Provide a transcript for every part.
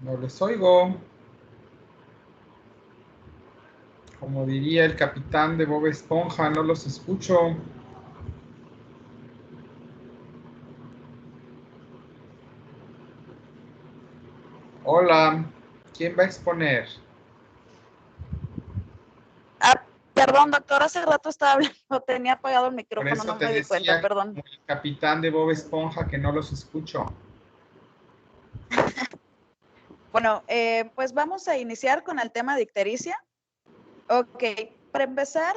No les oigo. Como diría el capitán de Bob Esponja, no los escucho. Hola, ¿quién va a exponer? Perdón, doctor, hace rato estaba hablando, tenía apagado el Por micrófono, eso no te me di cuenta, decía, perdón. como el capitán de Bob Esponja, que no los escucho. Bueno, pues vamos a iniciar con el tema de ictericia. Ok, para empezar,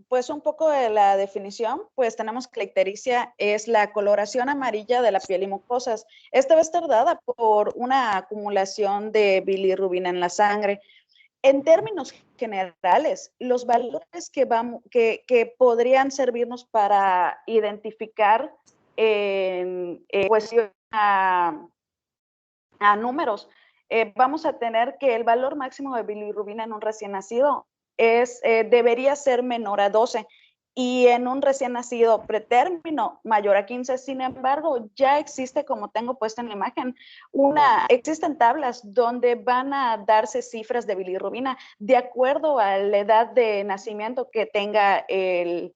pues un poco de la definición, pues tenemos que la ictericia es la coloración amarilla de la piel y mucosas. Esta va a estar dada por una acumulación de bilirrubina en la sangre. En términos generales, los valores que podrían servirnos para identificar en cuestión a números, vamos a tener que el valor máximo de bilirrubina en un recién nacido debería ser menor a 12 y en un recién nacido pretérmino mayor a 15. Sin embargo, ya existe, como tengo puesto en la imagen, existen tablas donde van a darse cifras de bilirrubina de acuerdo a la edad de nacimiento que tenga el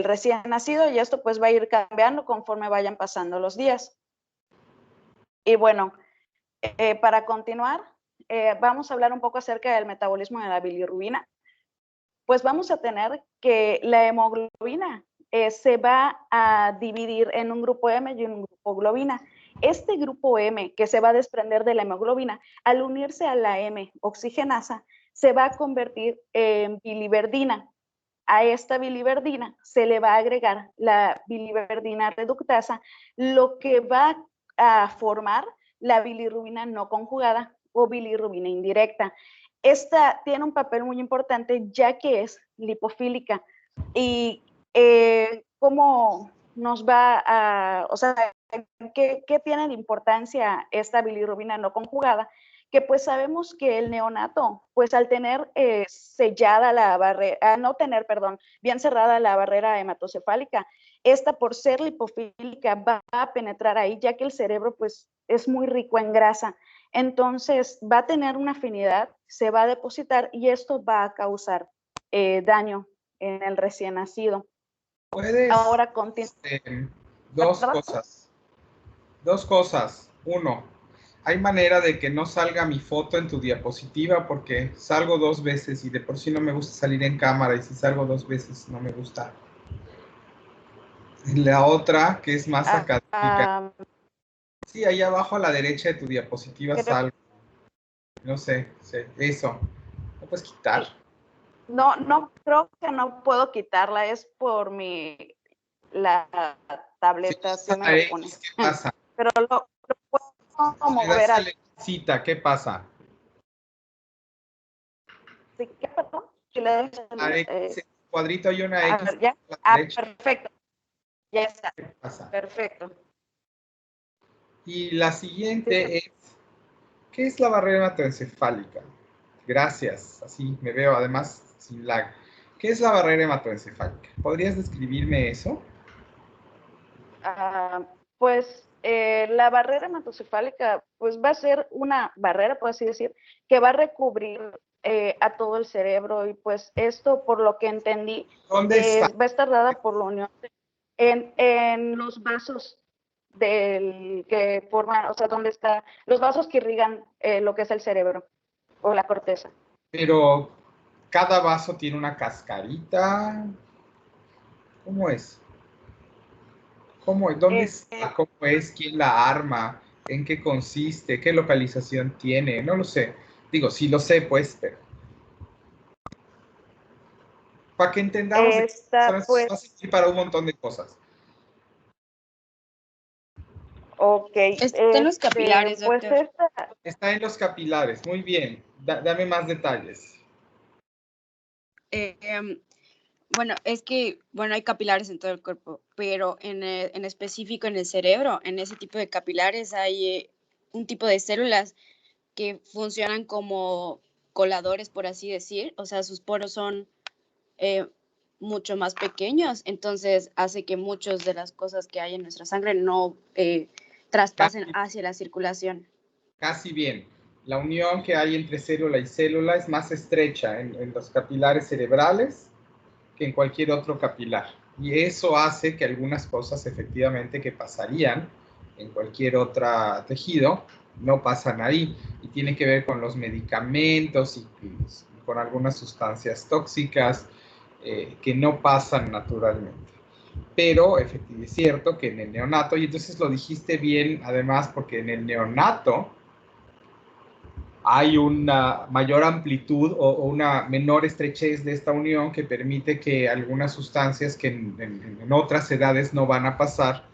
recién nacido, y esto pues va a ir cambiando conforme vayan pasando los días. Y bueno, para continuar, vamos a hablar un poco acerca del metabolismo de la bilirrubina. Pues vamos a tener que la hemoglobina se va a dividir en un grupo M y un grupo globina. Este grupo M que se va a desprender de la hemoglobina, al unirse a la M oxigenasa, se va a convertir en biliverdina. A esta biliverdina se le va a agregar la biliverdina reductasa, lo que va a formar la bilirrubina no conjugada o bilirrubina indirecta. Esta tiene un papel muy importante ya que es lipofílica. Y cómo nos va a, o sea, ¿qué tiene de importancia esta bilirrubina no conjugada? Que pues sabemos que el neonato, pues al tener sellada la barrera, no tener, perdón, bien cerrada la barrera hematocefálica, esta por ser lipofílica va a penetrar ahí, ya que el cerebro pues es muy rico en grasa. Entonces va a tener una afinidad, se va a depositar y esto va a causar daño en el recién nacido. Puedes, Ahora continúa. dos cosas. Dos cosas. Uno, hay manera de que no salga mi foto en tu diapositiva porque salgo dos veces y de por sí no me gusta salir en cámara y si salgo dos veces no me gusta. La otra, que es más académica. Sí, ahí abajo a la derecha de tu diapositiva salgo. No sé, eso. ¿Lo puedes quitar? No, no, creo que no puedo quitarla, es por la tableta, Si sí me lo pone. ¿qué pasa? Pero lo puedo mover a la cita, ¿qué pasa? ¿Sí? ¿Qué, perdón? Si le das el cuadrito hay una a X ver, ya. a la derecha. Perfecto. Ya está. ¿Qué pasa? Perfecto. Y la siguiente es, ¿qué es la barrera hematoencefálica? Gracias, así me veo además sin lag. ¿Qué es la barrera hematoencefálica? ¿Podrías describirme eso? Pues la barrera hematocefálica pues va a ser una barrera, por así decir, que va a recubrir a todo el cerebro y pues esto, por lo que entendí, ¿Dónde está? va a estar dada por la unión en los vasos que forman, o sea, donde está, los vasos que irrigan lo que es el cerebro o la corteza. Pero cada vaso tiene una cascarita. ¿Cómo es? ¿Cómo es? ¿Dónde está? ¿Cómo es? ¿Quién la arma? ¿En qué consiste? ¿Qué localización tiene? No lo sé. Digo, sí lo sé, pues, pero para que entendamos de qué Esta, va a pues, servir para un montón de cosas. ok, Está en los capilares, pues doctor. Está en los capilares. Muy bien. Dame más detalles. Bueno, es que, bueno, hay capilares en todo el cuerpo, pero en específico en el cerebro, en ese tipo de capilares hay un tipo de células que funcionan como coladores, por así decir, o sea, sus poros son eh, mucho más pequeños, entonces hace que muchas de las cosas que hay en nuestra sangre no traspasen hacia la circulación. Casi bien. La unión que hay entre célula y célula es más estrecha en los capilares cerebrales que en cualquier otro capilar. Y eso hace que algunas cosas efectivamente que pasarían en cualquier otro tejido no pasan ahí. Y tiene que ver con los medicamentos y con algunas sustancias tóxicas que no pasan naturalmente. Pero es cierto que en el neonato, y entonces lo dijiste bien además porque en el neonato hay una mayor amplitud o una menor estrechez de esta unión que permite que algunas sustancias que en otras edades no van a pasar,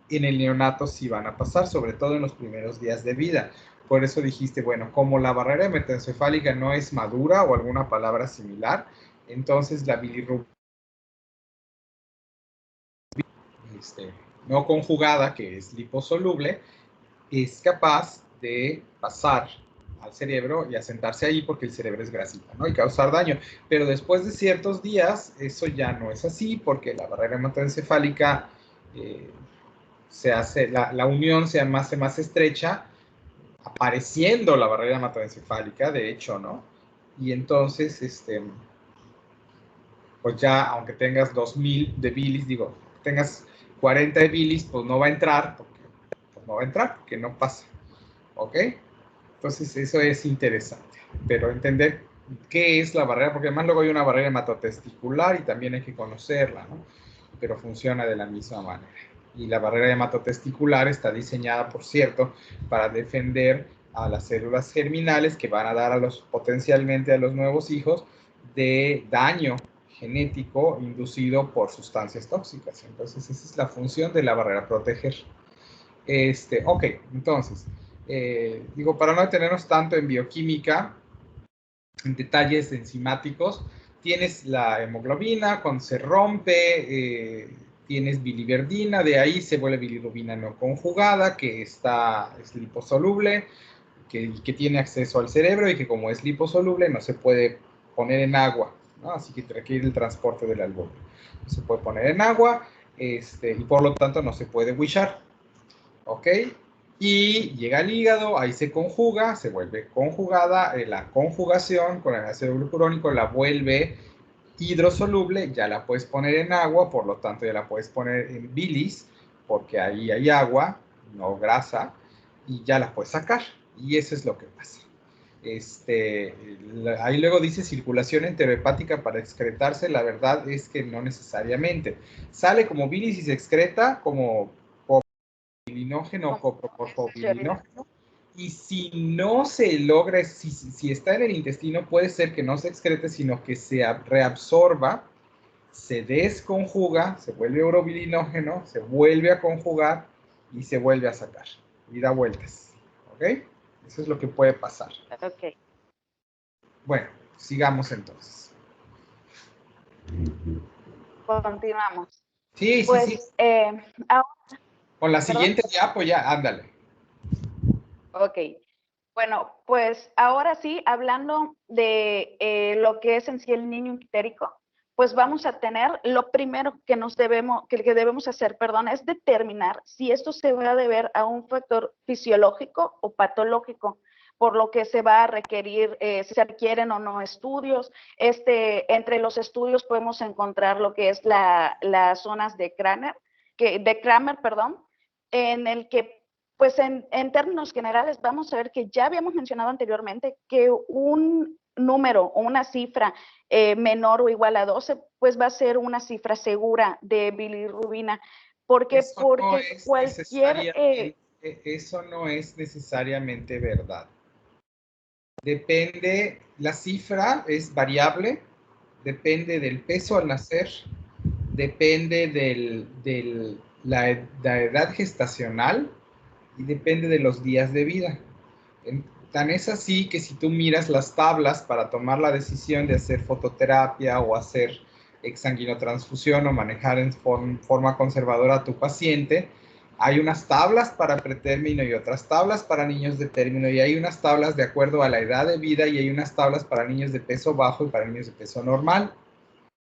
en el neonato sí van a pasar, sobre todo en los primeros días de vida. Por eso dijiste, bueno, como la barrera hematoencefálica no es madura o alguna palabra similar, entonces la bilirrubina no conjugada, que es liposoluble, es capaz de pasar al cerebro y asentarse ahí porque el cerebro es grasita, ¿no? Y causar daño. Pero después de ciertos días, eso ya no es así porque la barrera hematoencefálica se hace, la unión se hace más estrecha, apareciendo la barrera hematoencefálica, de hecho, ¿no? Y entonces, pues ya, aunque tengas 2000 de bilis, digo, tengas 40 de bilis, pues no va a entrar, porque no pasa, ¿ok? Entonces, eso es interesante, pero entender qué es la barrera, porque además luego hay una barrera hematotesticular y también hay que conocerla, ¿no? Pero funciona de la misma manera. Y la barrera hematotesticular está diseñada, por cierto, para defender a las células germinales que van a dar potencialmente a los nuevos hijos de daño genético inducido por sustancias tóxicas. Entonces, esa es la función de la barrera, proteger. Ok, entonces, digo, para no detenernos tanto en bioquímica, en detalles enzimáticos, tienes la hemoglobina, cuando se rompe, tienes biliverdina, de ahí se vuelve bilirrubina no conjugada, que es liposoluble, que tiene acceso al cerebro y que como es liposoluble no se puede poner en agua, ¿no? Así que requiere el transporte del alcohol. No se puede poner en agua y por lo tanto no se puede wishar. ¿Ok? Y llega al hígado, ahí se conjuga, se vuelve conjugada, la conjugación con el ácido glucurónico la vuelve hidrosoluble, ya la puedes poner en agua, por lo tanto ya la puedes poner en bilis, porque ahí hay agua, no grasa, y ya la puedes sacar. Y eso es lo que pasa. Ahí luego dice circulación enterohepática para excretarse, la verdad es que no necesariamente. Sale como bilis y se excreta como bilinógeno o coproporfobilinógeno. Y si no se logra, si está en el intestino, puede ser que no se excrete, sino que se reabsorba, se desconjuga, se vuelve urobilinógeno, se vuelve a conjugar y se vuelve a sacar. Y da vueltas. ¿Ok? Eso es lo que puede pasar. Ok. Bueno, sigamos entonces. Continuamos. Sí, Pues, sí. ahora, Con la ¿perdón? siguiente ya, pues ya, ándale. Ok. Bueno, pues ahora sí, hablando de lo que es en sí el niño ictérico, pues vamos a tener, lo primero que debemos hacer, perdón, es determinar si esto se va a deber a un factor fisiológico o patológico, por lo que se va a requerir, si se requieren o no estudios. Entre los estudios podemos encontrar lo que es las zonas de Kramer, perdón, en el que pues en términos generales vamos a ver que ya habíamos mencionado anteriormente que un número o una cifra menor o igual a 12, pues va a ser una cifra segura de bilirrubina. ¿Por qué? Porque eso no es necesariamente verdad. Depende, la cifra es variable, depende del peso al nacer, depende de la edad gestacional y depende de los días de vida. Tan es así que si tú miras las tablas para tomar la decisión de hacer fototerapia o hacer exsanguinotransfusión o manejar en forma conservadora a tu paciente, hay unas tablas para pretérmino y otras tablas para niños de término, y hay unas tablas de acuerdo a la edad de vida y hay unas tablas para niños de peso bajo y para niños de peso normal.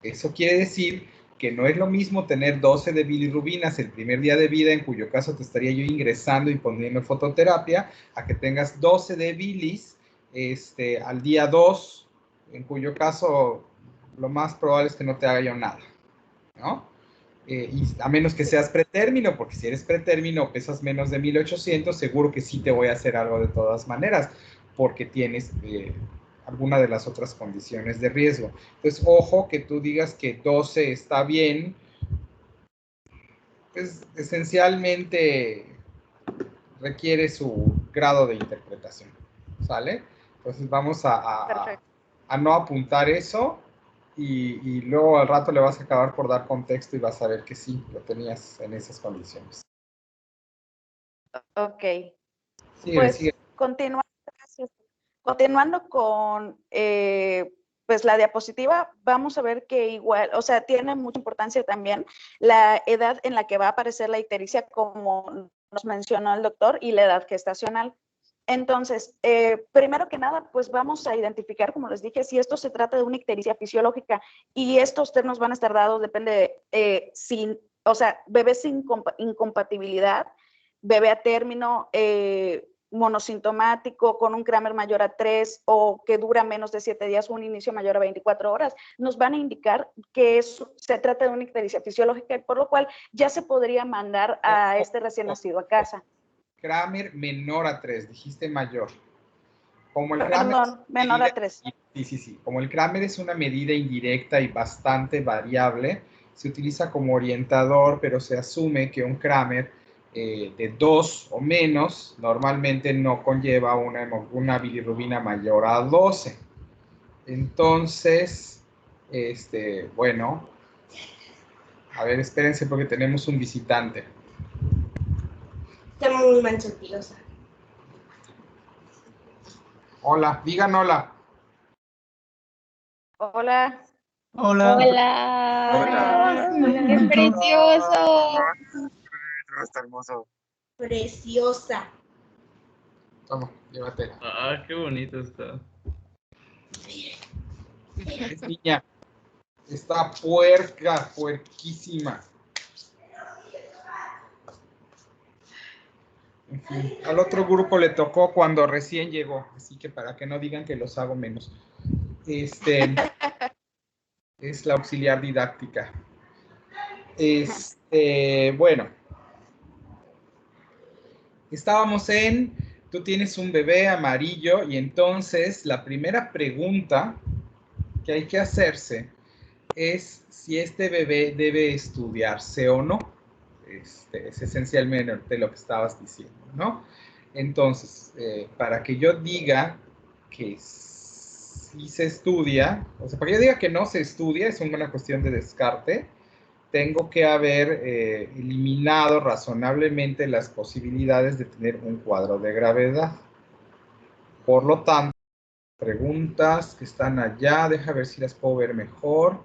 Eso quiere decir que no es lo mismo tener 12 de bilirrubinas el primer día de vida, en cuyo caso te estaría yo ingresando y poniendo fototerapia, a que tengas 12 de bilis al día 2, en cuyo caso lo más probable es que no te haga yo nada, ¿no? Y a menos que seas pretérmino, porque si eres pretérmino pesas menos de 1800, seguro que sí te voy a hacer algo de todas maneras, porque tienes alguna de las otras condiciones de riesgo. Entonces, ojo que tú digas que 12 está bien, pues esencialmente requiere su grado de interpretación, ¿sale? Entonces vamos a no apuntar eso y luego al rato le vas a acabar por dar contexto y vas a ver que sí, lo tenías en esas condiciones. Ok. Sigue, pues sigue. Continuando con pues la diapositiva, vamos a ver que igual, o sea, tiene mucha importancia también la edad en la que va a aparecer la ictericia, como nos mencionó el doctor, y la edad gestacional. Entonces, primero que nada, pues vamos a identificar, como les dije, si esto se trata de una ictericia fisiológica, y estos términos van a estar dados, depende, o sea, bebé sin incompatibilidad, bebé a término, monosintomático, con un Kramer mayor a 3 o que dura menos de 7 días o un inicio mayor a 24 horas, nos van a indicar que se trata de una ictericia fisiológica, por lo cual ya se podría mandar a este recién nacido a casa. Kramer menor a 3, dijiste mayor. Como el Kramer, perdón, menor a 3. Sí. Como el Kramer es una medida indirecta y bastante variable, se utiliza como orientador, pero se asume que un Kramer de 2 o menos normalmente no conlleva una bilirrubina mayor a 12. Entonces, bueno, a ver, espérense porque tenemos un visitante. Está muy manchatilosa. Hola, digan hola. Hola. Hola. Hola. ¡Qué precioso! Está hermoso. Preciosa. Toma, llévatela. Ah, qué bonito está. Es niña. Está puerquísima. En fin, al otro grupo le tocó cuando recién llegó, así que para que no digan que los hago menos. Es la auxiliar didáctica. Bueno. Estábamos tú tienes un bebé amarillo y entonces la primera pregunta que hay que hacerse es si este bebé debe estudiarse o no. Es esencialmente lo que estabas diciendo, ¿no? Entonces, para que yo diga que sí se estudia, o sea, para que yo diga que no se estudia, es una cuestión de descarte, tengo que haber eliminado razonablemente las posibilidades de tener un cuadro de gravedad. Por lo tanto, preguntas que están allá, deja ver si las puedo ver mejor.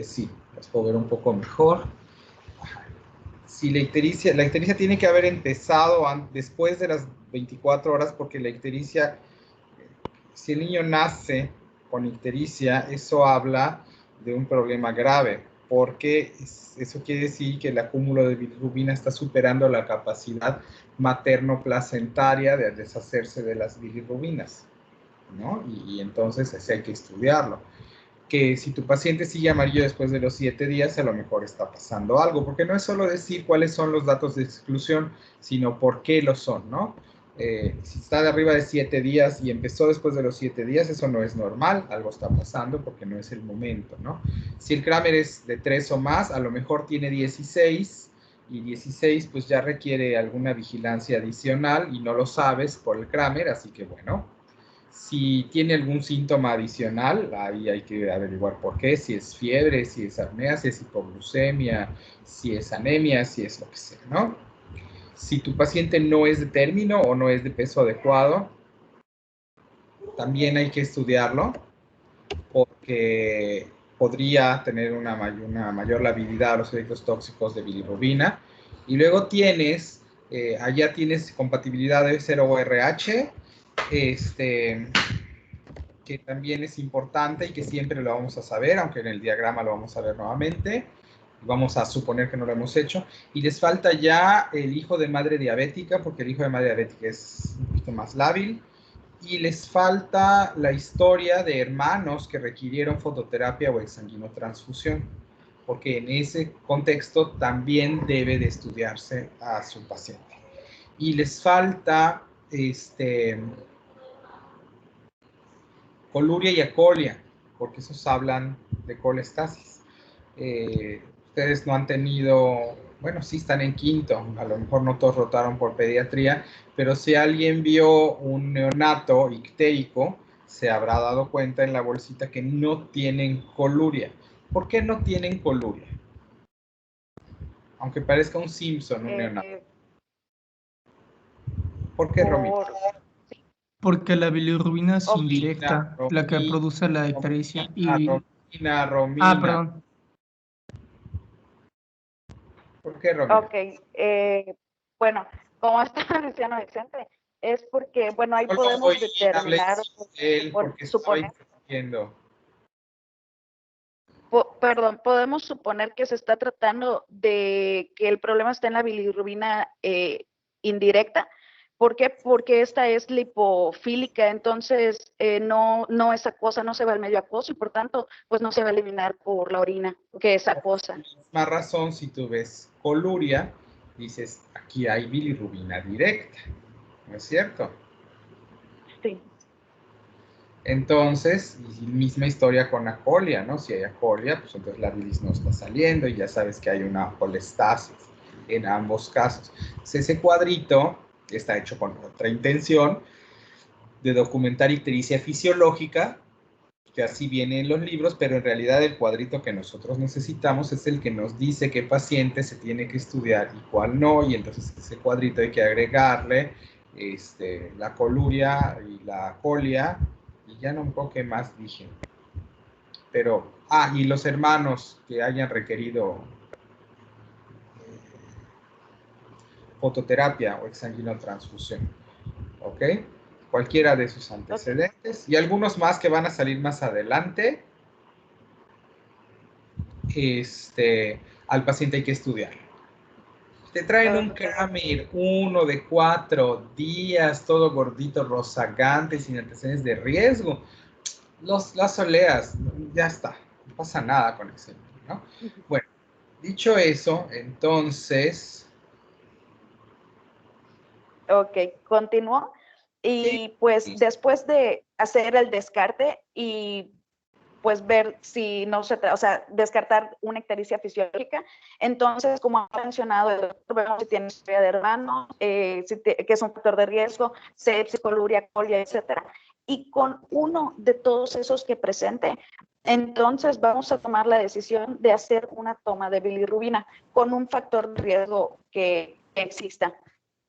Sí, las puedo ver un poco mejor. Si la ictericia tiene que haber empezado después de las 24 horas, porque la ictericia, si el niño nace con ictericia, eso habla de un problema grave, porque eso quiere decir que el acúmulo de bilirrubina está superando la capacidad materno-placentaria de deshacerse de las bilirrubinas, ¿no? Y entonces ese hay que estudiarlo. Que si tu paciente sigue amarillo después de los 7 días, a lo mejor está pasando algo, porque no es solo decir cuáles son los datos de exclusión, sino por qué lo son, ¿no? Si está de arriba de 7 días y empezó después de los 7 días, eso no es normal, algo está pasando porque no es el momento, ¿no? Si el Kramer es de 3 o más, a lo mejor tiene 16, y 16 pues ya requiere alguna vigilancia adicional y no lo sabes por el Kramer, así que bueno. Si tiene algún síntoma adicional, ahí hay que averiguar por qué, si es fiebre, si es apnea, si es hipoglucemia, si es anemia, si es lo que sea, ¿no? Si tu paciente no es de término o no es de peso adecuado, también hay que estudiarlo porque podría tener una mayor labilidad a los efectos tóxicos de bilirrubina. Y luego allá tienes compatibilidad de 0 ORH, que también es importante y que siempre lo vamos a saber, aunque en el diagrama lo vamos a ver nuevamente. Vamos a suponer que no lo hemos hecho. Y les falta ya el hijo de madre diabética, porque el hijo de madre diabética es un poquito más lábil. Y les falta la historia de hermanos que requirieron fototerapia o exsanguinotransfusión, porque en ese contexto también debe de estudiarse a su paciente. Y les falta coluria y acolia, porque esos hablan de colestasis. Ustedes no han tenido, bueno, sí están en quinto, a lo mejor no todos rotaron por pediatría, pero si alguien vio un neonato ictérico, se habrá dado cuenta en la bolsita que no tienen coluria. ¿Por qué no tienen coluria? Aunque parezca un Simpson, un neonato. ¿Por qué, Romito? Porque la bilirrubina es indirecta, la que produce la ictericia. Romina. Perdón. ¿Por qué, Romina? Ok, bueno, como estaba diciendo Vicente, es porque, bueno, ahí podemos determinar, suponer, perdón, podemos suponer que se está tratando de que el problema está en la bilirrubina indirecta. ¿Por qué? Porque esta es lipofílica, entonces no es acuosa, no se va al medio acuoso y por tanto, pues no se va a eliminar por la orina, que es acuosa. Por la misma razón, si tú ves coluria, dices, aquí hay bilirrubina directa, ¿no es cierto? Sí. Entonces, misma historia con acolia, ¿no? Si hay acolia, pues entonces la bilis no está saliendo y ya sabes que hay una colestasis en ambos casos. Entonces, ese cuadrito está hecho con otra intención de documentar ictericia fisiológica, que así viene en los libros, pero en realidad el cuadrito que nosotros necesitamos es el que nos dice qué paciente se tiene que estudiar y cuál no, y entonces ese cuadrito hay que agregarle la coluria y la colia, y ya no un poco más dije. Pero, y los hermanos que hayan requerido fototerapia o exsanguinotransfusión, ¿ok? Cualquiera de sus antecedentes, okay. Y algunos más que van a salir más adelante, al paciente hay que estudiar. Te traen un Camir, uno de 4 días, todo gordito, rozagante, sin antecedentes de riesgo. Las oleas, ya está, no pasa nada con ese, ¿no? Bueno, dicho eso, entonces... Ok, continúo. Y sí, pues después de hacer el descarte y pues ver si no se trata, o sea, descartar una ictericia fisiológica. Entonces, como ha mencionado el doctor, vemos si tiene historia de hermanos, que es un factor de riesgo, sepsis, coluria, colia, etcétera. Y con uno de todos esos que presente, entonces vamos a tomar la decisión de hacer una toma de bilirrubina con un factor de riesgo que exista.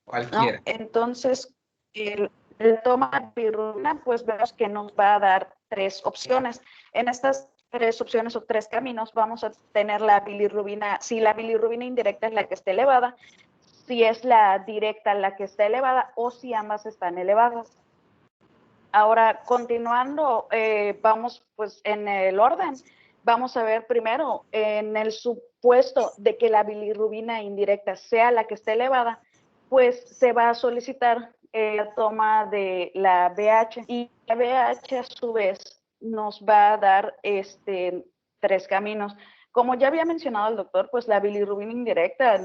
Cualquiera. ¿No? Entonces, el toma de bilirrubina, pues vemos que nos va a dar 3 opciones. En estas 3 opciones o 3 caminos vamos a tener la bilirrubina, si la bilirrubina indirecta es la que esté elevada, si es la directa la que está elevada o si ambas están elevadas. Ahora, continuando, vamos pues en el orden. Vamos a ver primero, en el supuesto de que la bilirrubina indirecta sea la que esté elevada, pues se va a solicitar la toma de la BH y la BH a su vez nos va a dar 3 caminos. Como ya había mencionado el doctor, pues la bilirrubina indirecta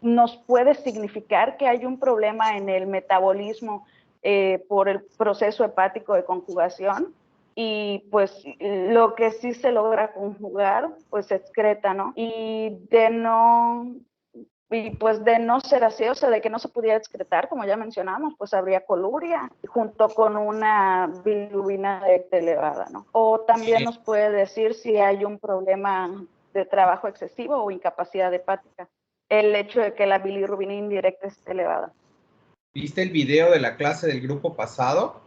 nos puede significar que hay un problema en el metabolismo por el proceso hepático de conjugación y pues lo que sí se logra conjugar pues se excreta, ¿no? Y pues de no ser así, o sea, de que no se pudiera excretar, como ya mencionamos, pues habría coluria junto con una bilirrubina elevada, ¿no? O también nos puede decir si hay un problema de trabajo excesivo o incapacidad hepática, el hecho de que la bilirrubina indirecta esté elevada. ¿Viste el video de la clase del grupo pasado?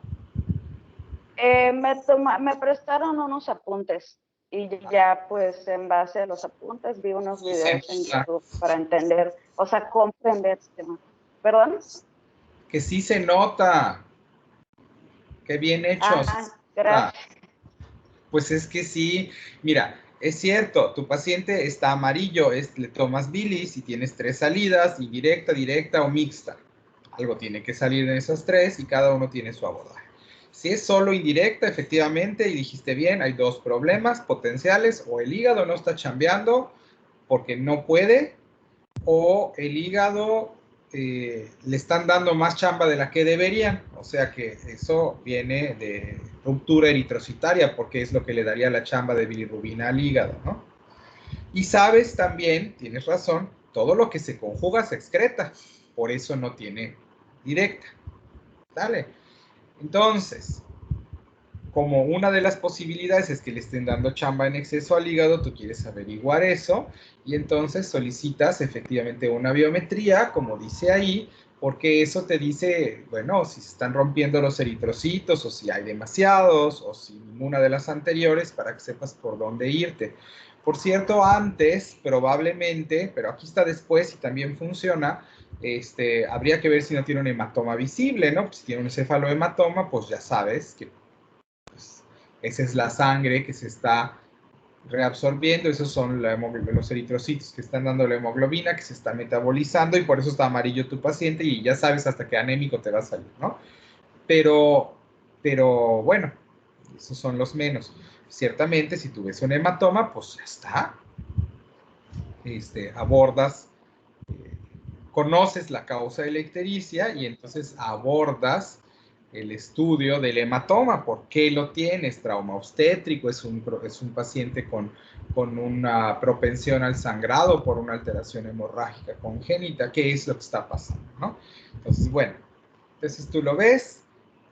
Me prestaron unos apuntes y ya pues en base a los apuntes vi unos videos en YouTube para entender, o sea, comprender el tema. ¿Perdón? Que sí se nota Qué bien hechos. Gracias. Pues es que sí, mira, es cierto, tu paciente está amarillo, le tomas bilis y tienes 3 salidas, indirecta, directa o mixta. Algo tiene que salir de esas 3 y cada uno tiene su abordaje. Si es solo indirecta, efectivamente, y dijiste bien, hay 2 problemas potenciales, o el hígado no está chambeando porque no puede, o el hígado le están dando más chamba de la que deberían, o sea que eso viene de ruptura eritrocitaria, porque es lo que le daría la chamba de bilirrubina al hígado, ¿no? Y sabes también, tienes razón, todo lo que se conjuga se excreta, por eso no tiene directa. Dale. Entonces, como una de las posibilidades es que le estén dando chamba en exceso al hígado, tú quieres averiguar eso y entonces solicitas efectivamente una biometría, como dice ahí, porque eso te dice, bueno, si se están rompiendo los eritrocitos o si hay demasiados o si ninguna de las anteriores para que sepas por dónde irte. Por cierto, antes probablemente, pero aquí está después y también funciona, habría que ver si no tiene un hematoma visible, ¿no? Pues si tiene un cefalohematoma, pues ya sabes que esa es la sangre que se está reabsorbiendo, esos son los eritrocitos que están dando la hemoglobina, que se está metabolizando y por eso está amarillo tu paciente y ya sabes hasta qué anémico te va a salir, ¿no? Pero bueno, esos son los menos. Ciertamente, si tú ves un hematoma, pues ya está. Abordas, conoces la causa de la ictericia y entonces abordas el estudio del hematoma. ¿Por qué lo tienes? Trauma obstétrico, es un paciente con una propensión al sangrado por una alteración hemorrágica congénita. ¿Qué es lo que está pasando, ¿no? Entonces, bueno, entonces tú lo ves,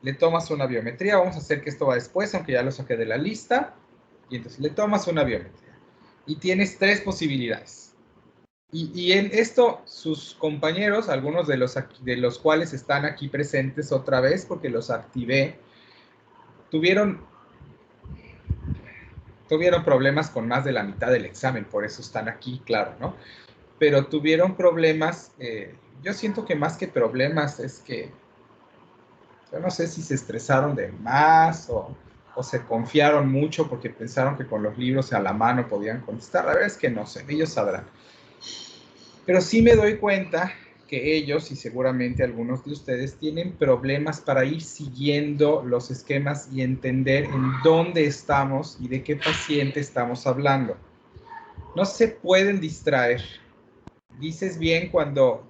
le tomas una biometría. Vamos a hacer que esto va después, aunque ya lo saqué de la lista. Y entonces le tomas una biometría. Y tienes 3 posibilidades. Y en esto, sus compañeros, algunos de los cuales están aquí presentes otra vez, porque los activé, tuvieron problemas con más de la mitad del examen, por eso están aquí, claro, ¿no? Pero tuvieron problemas, yo siento que más que problemas es que, yo no sé si se estresaron de más o se confiaron mucho porque pensaron que con los libros a la mano podían contestar. La verdad es que no sé, ellos sabrán. Pero sí me doy cuenta que ellos y seguramente algunos de ustedes tienen problemas para ir siguiendo los esquemas y entender en dónde estamos y de qué paciente estamos hablando. No se pueden distraer. Dices bien cuando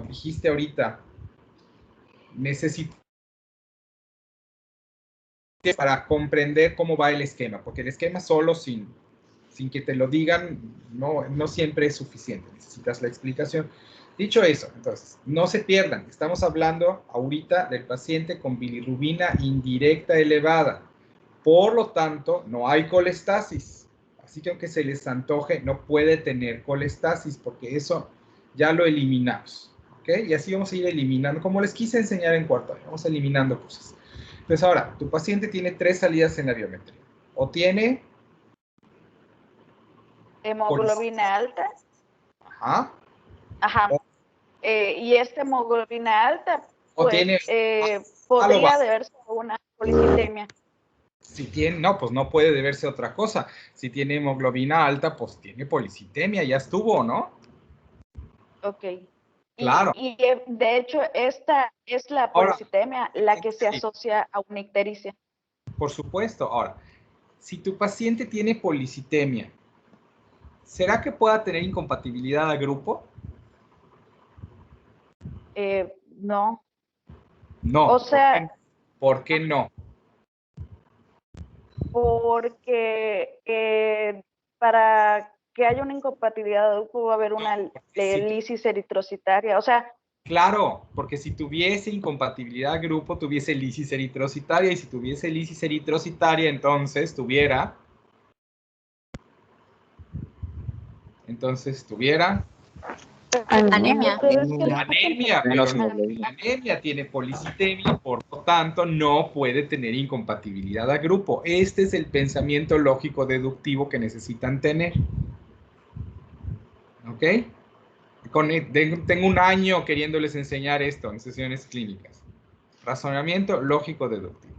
dijiste ahorita, necesito para comprender cómo va el esquema, porque el esquema solo sin que te lo digan no siempre es suficiente, necesitas la explicación. Dicho eso, entonces, no se pierdan, estamos hablando ahorita del paciente con bilirrubina indirecta elevada, por lo tanto, no hay colestasis, así que aunque se les antoje, no puede tener colestasis, porque eso ya lo eliminamos, ¿ok? Y así vamos a ir eliminando, como les quise enseñar en cuarto año, vamos eliminando cosas. Entonces ahora, tu paciente tiene 3 salidas en la biometría, o tiene hemoglobina alta. Ajá. Ajá. Y esta hemoglobina alta, pues, tiene, podría deberse a una policitemia. Si tiene, no, pues no puede deberse a otra cosa. Si tiene hemoglobina alta, pues tiene policitemia, ya estuvo, ¿no? Ok. Claro. Y de hecho, esta es la policitemia la que se asocia a una ictericia. Por supuesto. Ahora, si tu paciente tiene policitemia, ¿será que pueda tener incompatibilidad a grupo? No. No. O sea, ¿por qué no? Porque para que haya una incompatibilidad de grupo va a haber una lisis eritrocitaria. O sea, claro, porque si tuviese incompatibilidad a grupo, tuviese lisis eritrocitaria, y si tuviese lisis eritrocitaria, entonces tuviera anemia. Anemia, pero la anemia tiene policitemia, por lo tanto no puede tener incompatibilidad a grupo. Este es el pensamiento lógico deductivo que necesitan tener. ¿Ok? Tengo un año queriéndoles enseñar esto en sesiones clínicas. Razonamiento lógico deductivo.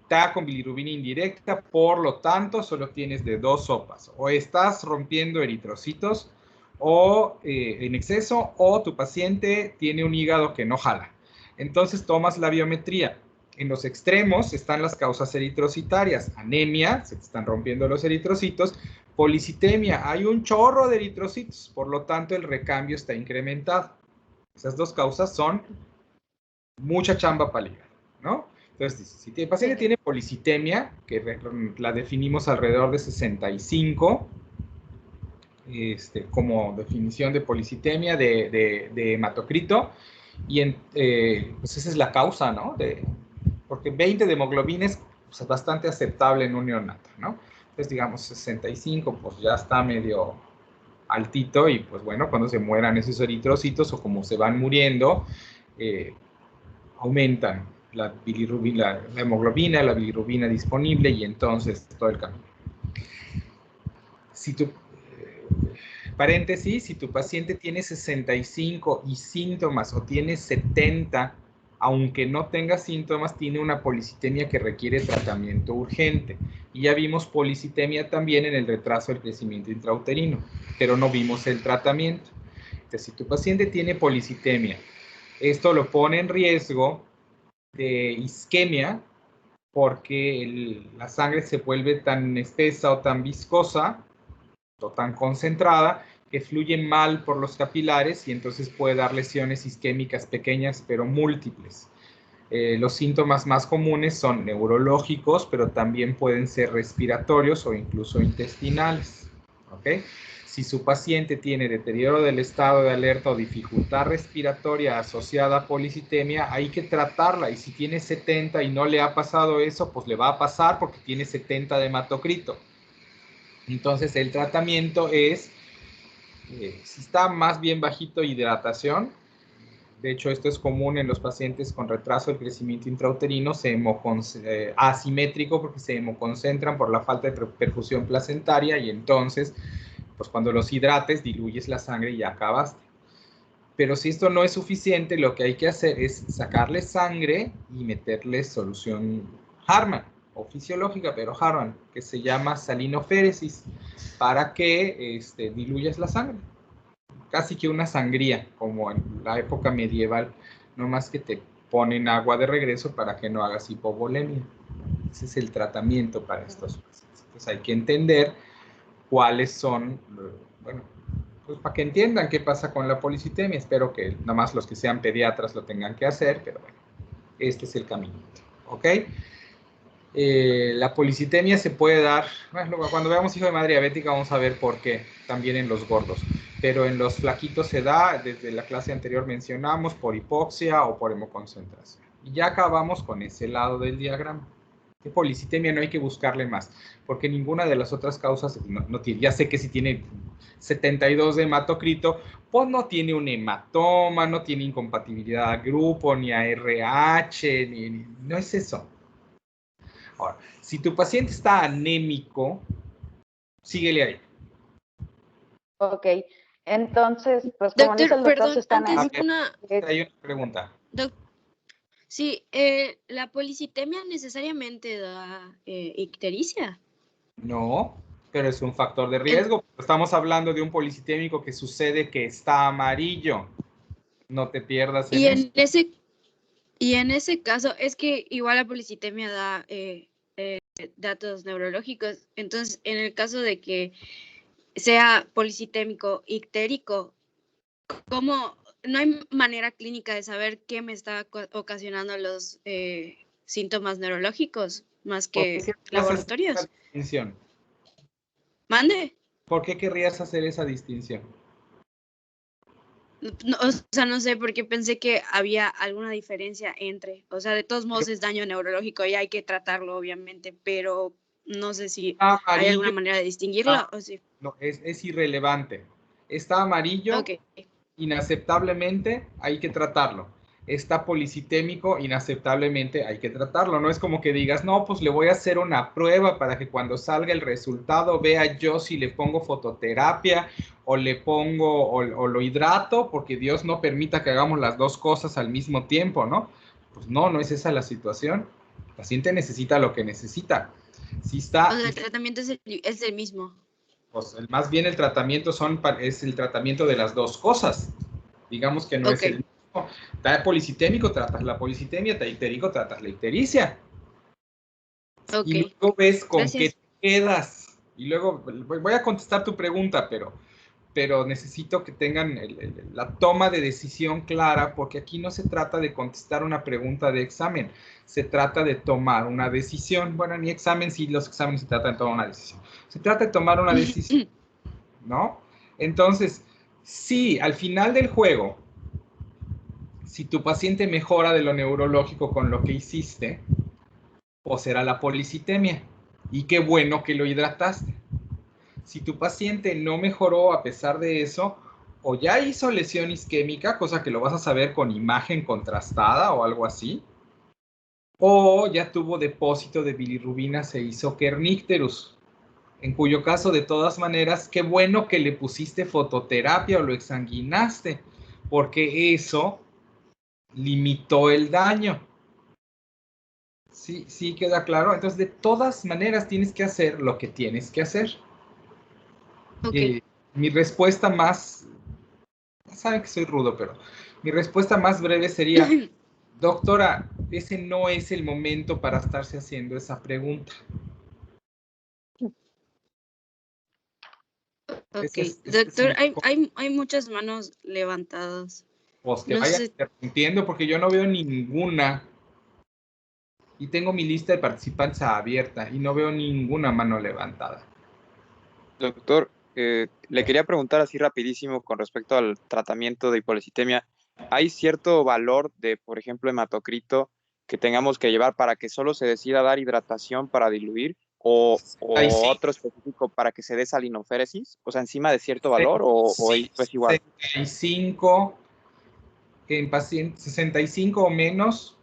está con bilirrubina indirecta, por lo tanto, solo tienes de dos sopas. O estás rompiendo eritrocitos o en exceso, o tu paciente tiene un hígado que no jala. Entonces tomas la biometría. En los extremos están las causas eritrocitarias. Anemia, se te están rompiendo los eritrocitos. Policitemia, hay un chorro de eritrocitos, por lo tanto el recambio está incrementado. Esas dos causas son mucha chamba para el hígado, ¿no? Entonces, si el paciente tiene policitemia, que la definimos alrededor de 65, como definición de policitemia de hematocrito, y pues esa es la causa, ¿no? Porque 20 de hemoglobina es pues, bastante aceptable en un neonato, ¿no? Entonces, digamos, 65, pues ya está medio altito, y pues bueno, cuando se mueran esos eritrocitos o como se van muriendo, aumentan la bilirrubina, la hemoglobina, la bilirrubina disponible, y entonces todo el camino. Paréntesis, si tu paciente tiene 65 y síntomas, o tiene 70, aunque no tenga síntomas, tiene una policitemia que requiere tratamiento urgente. Y ya vimos policitemia también en el retraso del crecimiento intrauterino, pero no vimos el tratamiento. Entonces, si tu paciente tiene policitemia, esto lo pone en riesgo de isquemia, porque la sangre se vuelve tan espesa o tan viscosa o tan concentrada que fluye mal por los capilares, y entonces puede dar lesiones isquémicas pequeñas pero múltiples. Los síntomas más comunes son neurológicos, pero también pueden ser respiratorios o incluso intestinales. ¿Ok? Si su paciente tiene deterioro del estado de alerta o dificultad respiratoria asociada a policitemia, hay que tratarla. Y si tiene 70 y no le ha pasado eso, pues le va a pasar porque tiene 70 de hematocrito. Entonces el tratamiento es, si está más bien bajito, hidratación. De hecho, esto es común en los pacientes con retraso del crecimiento intrauterino, asimétrico, porque se hemoconcentran por la falta de perfusión placentaria, y entonces, pues cuando los hidrates, diluyes la sangre y ya acabaste. Pero si esto no es suficiente, lo que hay que hacer es sacarle sangre y meterle solución Harman, o fisiológica, pero Harman, que se llama salinoféresis, para que diluyas la sangre. Casi que una sangría, como en la época medieval, no más que te ponen agua de regreso para que no hagas hipovolemia. Ese es el tratamiento para estos pacientes. Entonces hay que entender cuáles son, bueno, pues para que entiendan qué pasa con la policitemia. Espero que nada más los que sean pediatras lo tengan que hacer, pero bueno, este es el caminito, ¿ok? La policitemia se puede dar, bueno, cuando veamos hijo de madre diabética vamos a ver por qué, también en los gordos, pero en los flaquitos se da, desde la clase anterior mencionamos, por hipoxia o por hemoconcentración. Y ya acabamos con ese lado del diagrama. De policitemia no hay que buscarle más, porque ninguna de las otras causas no tiene. Ya sé que si tiene 72 de hematocrito, pues no tiene un hematoma, no tiene incompatibilidad a grupo, ni a RH, no es eso. Ahora, si tu paciente está anémico, síguele ahí. Ok, entonces, pues como Doctor, dice el doctor, perdón, se están antes Hay una pregunta. Sí, ¿la policitemia necesariamente da ictericia? No, pero es un factor de riesgo. Estamos hablando de un policitémico que sucede que está amarillo. No te pierdas en eso. Y en ese caso, es que igual la policitemia da datos neurológicos. Entonces, en el caso de que sea policitémico ictérico, ¿cómo? No hay manera clínica de saber qué me está ocasionando los síntomas neurológicos más que laboratorios. Esa distinción? ¿Mande? ¿Por qué querrías hacer esa distinción? No, o sea, no sé, porque pensé que había alguna diferencia entre, o sea, de todos modos es daño neurológico y hay que tratarlo, obviamente, pero no sé si hay alguna manera de distinguirlo o sí. No, es irrelevante. Está amarillo, Ok. inaceptablemente hay que tratarlo. Está policitémico, inaceptablemente hay que tratarlo. No es como que digas, no, pues le voy a hacer una prueba para que cuando salga el resultado vea yo si le pongo fototerapia o le pongo o lo hidrato, porque Dios no permita que hagamos las dos cosas al mismo tiempo, ¿no? Pues no, no es esa la situación. El paciente necesita lo que necesita. Si está, O sea, el tratamiento es el mismo. pues más bien el tratamiento es el tratamiento de las dos cosas. Digamos que no es el mismo. Está policitémico, tratas la policitemia, está icteríco, tratas la ictericia. Y luego ves con qué te quedas. Y luego voy a contestar tu pregunta, pero necesito que tengan la toma de decisión clara, porque aquí no se trata de contestar una pregunta de examen, se trata de tomar una decisión. Bueno, ni examen, si los exámenes se trata de tomar una decisión. Se trata de tomar una decisión, ¿no? Entonces, si al final del juego, si tu paciente mejora de lo neurológico con lo que hiciste, pues será la policitemia. Y qué bueno que lo hidrataste. Si tu paciente no mejoró a pesar de eso, o ya hizo lesión isquémica, cosa que lo vas a saber con imagen contrastada o algo así, o ya tuvo depósito de bilirrubina, se hizo kernicterus, en cuyo caso, de todas maneras, qué bueno que le pusiste fototerapia o lo exsanguinaste, porque eso limitó el daño. Sí, sí queda claro. Entonces, de todas maneras, tienes que hacer lo que tienes que hacer. Mi respuesta más, saben que soy rudo, pero mi respuesta más breve sería, doctora, ese no es el momento para estarse haciendo esa pregunta. Doctor, hay muchas manos levantadas. Pues que vaya interrumpiendo porque yo no veo ninguna. Y tengo mi lista de participantes abierta y no veo ninguna mano levantada. Doctor, le quería preguntar así rapidísimo con respecto al tratamiento de hipolicitemia. ¿Hay cierto valor de, por ejemplo, hematocrito que tengamos que llevar para que solo se decida dar hidratación para diluir o otro específico para que se dé salinoféresis? O sea, encima de cierto valor o es igual. 65 en pacientes 65 o menos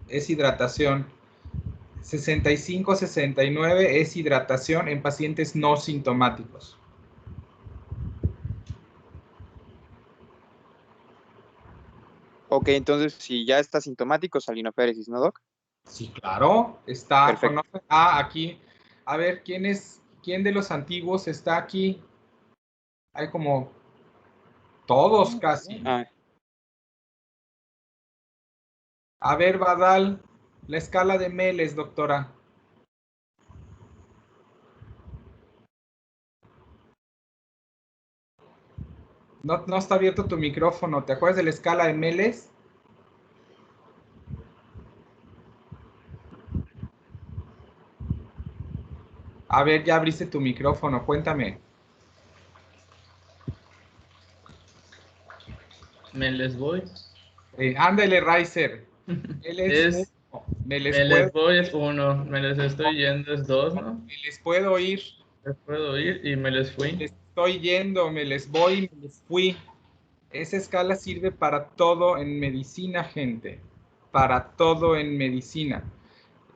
es hidratación. 65, 69 es hidratación en pacientes no sintomáticos. Ok, entonces si ya está sintomático, salinoféresis, ¿no, Doc? Sí, claro, está. Perfecto. Aquí. A ver, ¿quién de los antiguos está aquí? Hay como todos casi. A ver, Badal, la escala de Meles, doctora. No está abierto tu micrófono. ¿Te acuerdas de la escala de Meles? A ver, ya abriste tu micrófono. Cuéntame. Me les voy. Ándale, Riser. Me les voy es 1. Me les estoy yendo es 2, ¿no? Me les puedo ir. Les puedo ir y me les fui. Me les estoy yendo, me les voy, me les fui. Esa escala sirve para todo en medicina, gente. Para todo en medicina.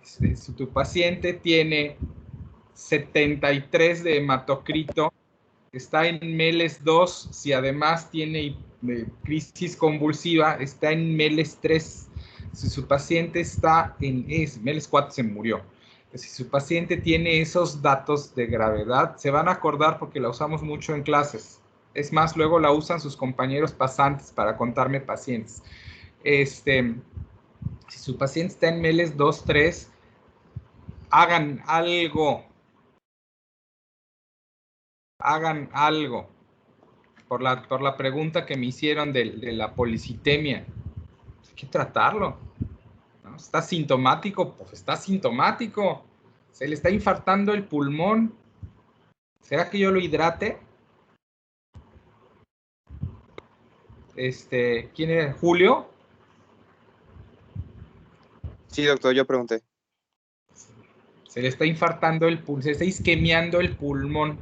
Si tu paciente tiene 73 de hematocrito, está en MELES 2, si además tiene crisis convulsiva, está en MELES 3. Si su paciente está en MELES 4, se murió. Si su paciente tiene esos datos de gravedad, se van a acordar porque la usamos mucho en clases. Es más, luego la usan sus compañeros pasantes para contarme pacientes. Si su paciente está en MELES 2, 3, hagan algo. Hagan algo. Por la pregunta que me hicieron de la policitemia. Hay que tratarlo, ¿no? ¿Está sintomático? Pues está sintomático. Se le está infartando el pulmón. ¿Será que yo lo hidrate? ¿Quién era? ¿Julio? Sí, doctor, yo pregunté. Se le está infartando el pulmón, se está isquemiando el pulmón.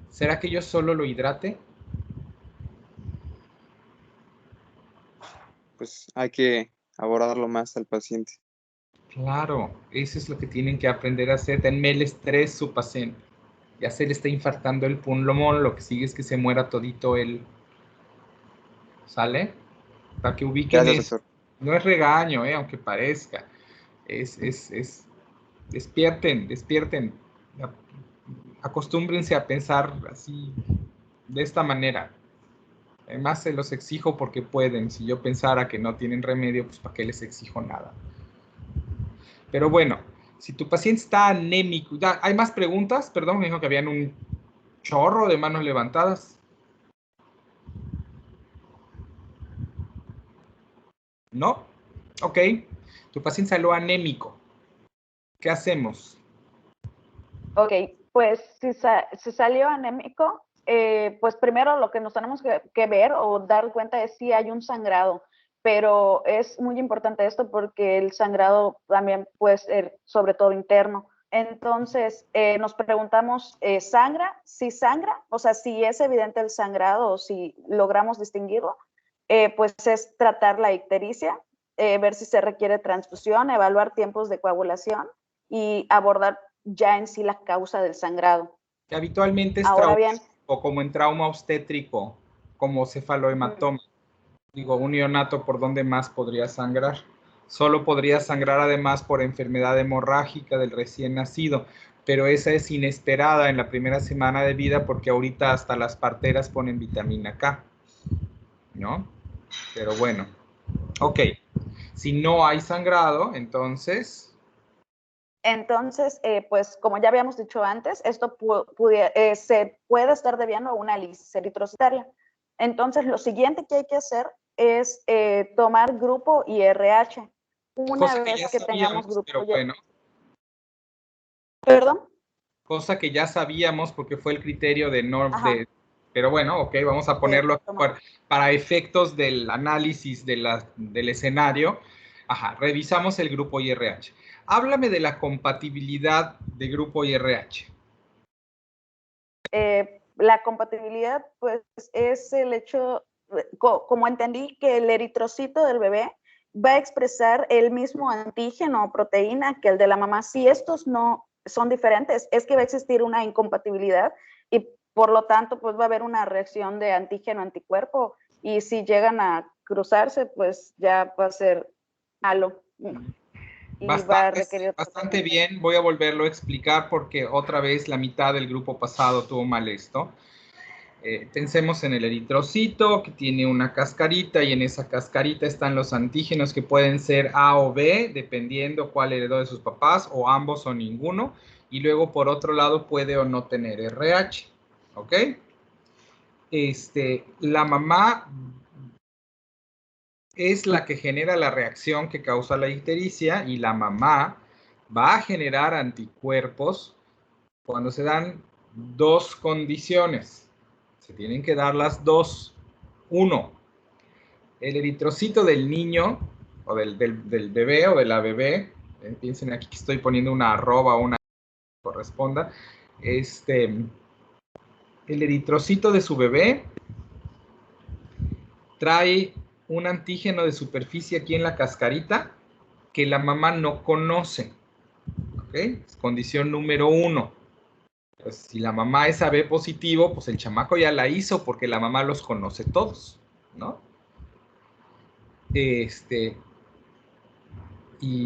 ¿Será que yo solo lo hidrate? Pues hay que abordarlo más al paciente. Claro, eso es lo que tienen que aprender a hacer. Denme el estrés su paciente. Ya se le está infartando el pulmón, lo que sigue es que se muera todito él. ¿Sale? Para que ubiquen. Gracias, doctor. No es regaño, aunque parezca. Despierten. Acostúmbrense a pensar así, de esta manera. Además, se los exijo porque pueden. Si yo pensara que no tienen remedio, pues ¿para qué les exijo nada? Pero bueno, si tu paciente está anémico... ¿Hay más preguntas? Perdón, me dijo que habían un chorro de manos levantadas. ¿No? Ok. Tu paciente salió anémico. ¿Qué hacemos? Ok, pues si salió anémico, pues primero lo que nos tenemos que ver o dar cuenta es si hay un sangrado, pero es muy importante esto porque el sangrado también puede ser sobre todo interno. Entonces, nos preguntamos, ¿sangra? Si sangra, o sea, si es evidente el sangrado o si logramos distinguirlo, pues es tratar la ictericia, ver si se requiere transfusión, evaluar tiempos de coagulación y abordar ya en sí la causa del sangrado. Que habitualmente es o como en trauma obstétrico, como cefalohematoma. Digo, un neonato, ¿por dónde más podría sangrar? Solo podría sangrar además por enfermedad hemorrágica del recién nacido, pero esa es inesperada en la primera semana de vida porque ahorita hasta las parteras ponen vitamina K, ¿no? Pero bueno, ok. Si no hay sangrado, entonces... Entonces, pues como ya habíamos dicho antes, esto se puede estar debiendo a una lisis eritrocitaria. Entonces, lo siguiente que hay que hacer es tomar grupo IRH. Una vez que tengamos grupo... Pero bueno. ¿Perdón? Cosa que ya sabíamos porque fue el criterio de pero bueno, ok, vamos a ponerlo para efectos del análisis del escenario. Ajá, revisamos el grupo IRH. Háblame de la compatibilidad de grupo IRH. La compatibilidad, pues, es el hecho, como entendí, que el eritrocito del bebé va a expresar el mismo antígeno o proteína que el de la mamá. Si estos no son diferentes, es que va a existir una incompatibilidad y por lo tanto, pues va a haber una reacción de antígeno-anticuerpo y si llegan a cruzarse, pues ya va a ser malo. Y va a requerir bastante bien, voy a volverlo a explicar porque otra vez la mitad del grupo pasado tuvo mal esto. Pensemos en el eritrocito que tiene una cascarita y en esa cascarita están los antígenos que pueden ser A o B, dependiendo cuál heredó de sus papás, o ambos o ninguno. Y luego por otro lado puede o no tener RH, ¿ok? La mamá es la que genera la reacción que causa la ictericia y la mamá va a generar anticuerpos cuando se dan dos condiciones. Se tienen que dar las dos. Uno, el eritrocito del niño o del bebé o de la bebé, piensen aquí que estoy poniendo una arroba o una que corresponda, el eritrocito de su bebé trae un antígeno de superficie aquí en la cascarita que la mamá no conoce. ¿Ok? Es condición número 1. Pues, si la mamá es AB positivo, pues el chamaco ya la hizo porque la mamá los conoce todos, ¿no? Y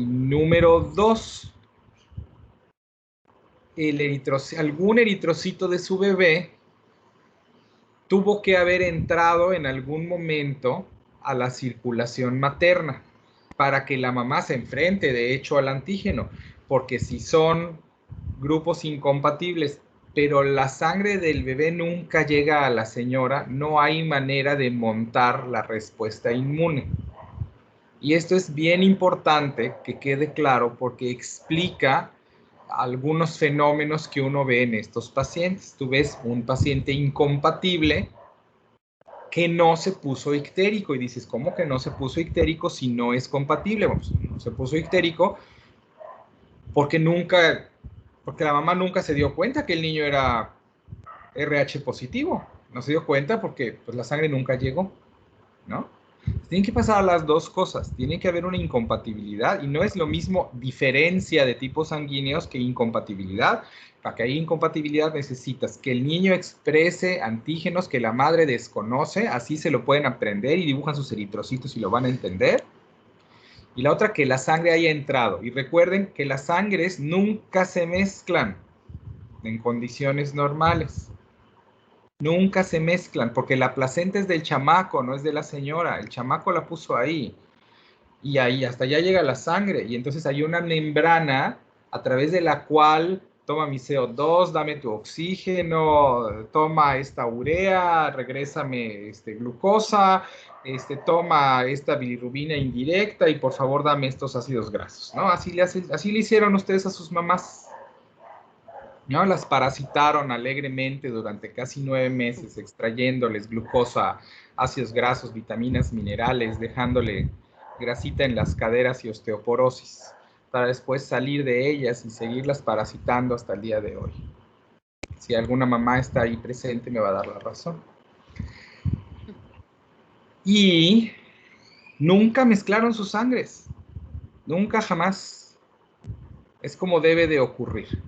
número 2, algún eritrocito de su bebé tuvo que haber entrado en algún momento a la circulación materna para que la mamá se enfrente, de hecho, al antígeno, porque si son grupos incompatibles, pero la sangre del bebé nunca llega a la señora, no hay manera de montar la respuesta inmune. Y esto es bien importante que quede claro porque explica algunos fenómenos que uno ve en estos pacientes. Tú ves un paciente incompatible que no se puso ictérico y dices, ¿cómo que no se puso ictérico si no es compatible? Bueno, pues no se puso ictérico porque la mamá nunca se dio cuenta que el niño era RH positivo. No se dio cuenta porque pues, la sangre nunca llegó, ¿no? Tienen que pasar las dos cosas. Tiene que haber una incompatibilidad y no es lo mismo diferencia de tipos sanguíneos que incompatibilidad. Para que haya incompatibilidad necesitas que el niño exprese antígenos que la madre desconoce, así se lo pueden aprender y dibujan sus eritrocitos y lo van a entender. Y la otra, que la sangre haya entrado. Y recuerden que las sangres nunca se mezclan en condiciones normales. Nunca se mezclan, porque la placenta es del chamaco, no es de la señora. El chamaco la puso ahí. Y ahí hasta allá llega la sangre. Y entonces hay una membrana a través de la cual toma mi CO2, dame tu oxígeno, toma esta urea, regrésame glucosa, toma esta bilirrubina indirecta y por favor dame estos ácidos grasos, ¿no? Así le hicieron ustedes a sus mamás, ¿no? Las parasitaron alegremente durante casi 9 meses, extrayéndoles glucosa, ácidos grasos, vitaminas, minerales, dejándole grasita en las caderas y osteoporosis, para después salir de ellas y seguirlas parasitando hasta el día de hoy. Si alguna mamá está ahí presente, me va a dar la razón. Y nunca mezclaron sus sangres. Nunca, jamás. Es como debe de ocurrir.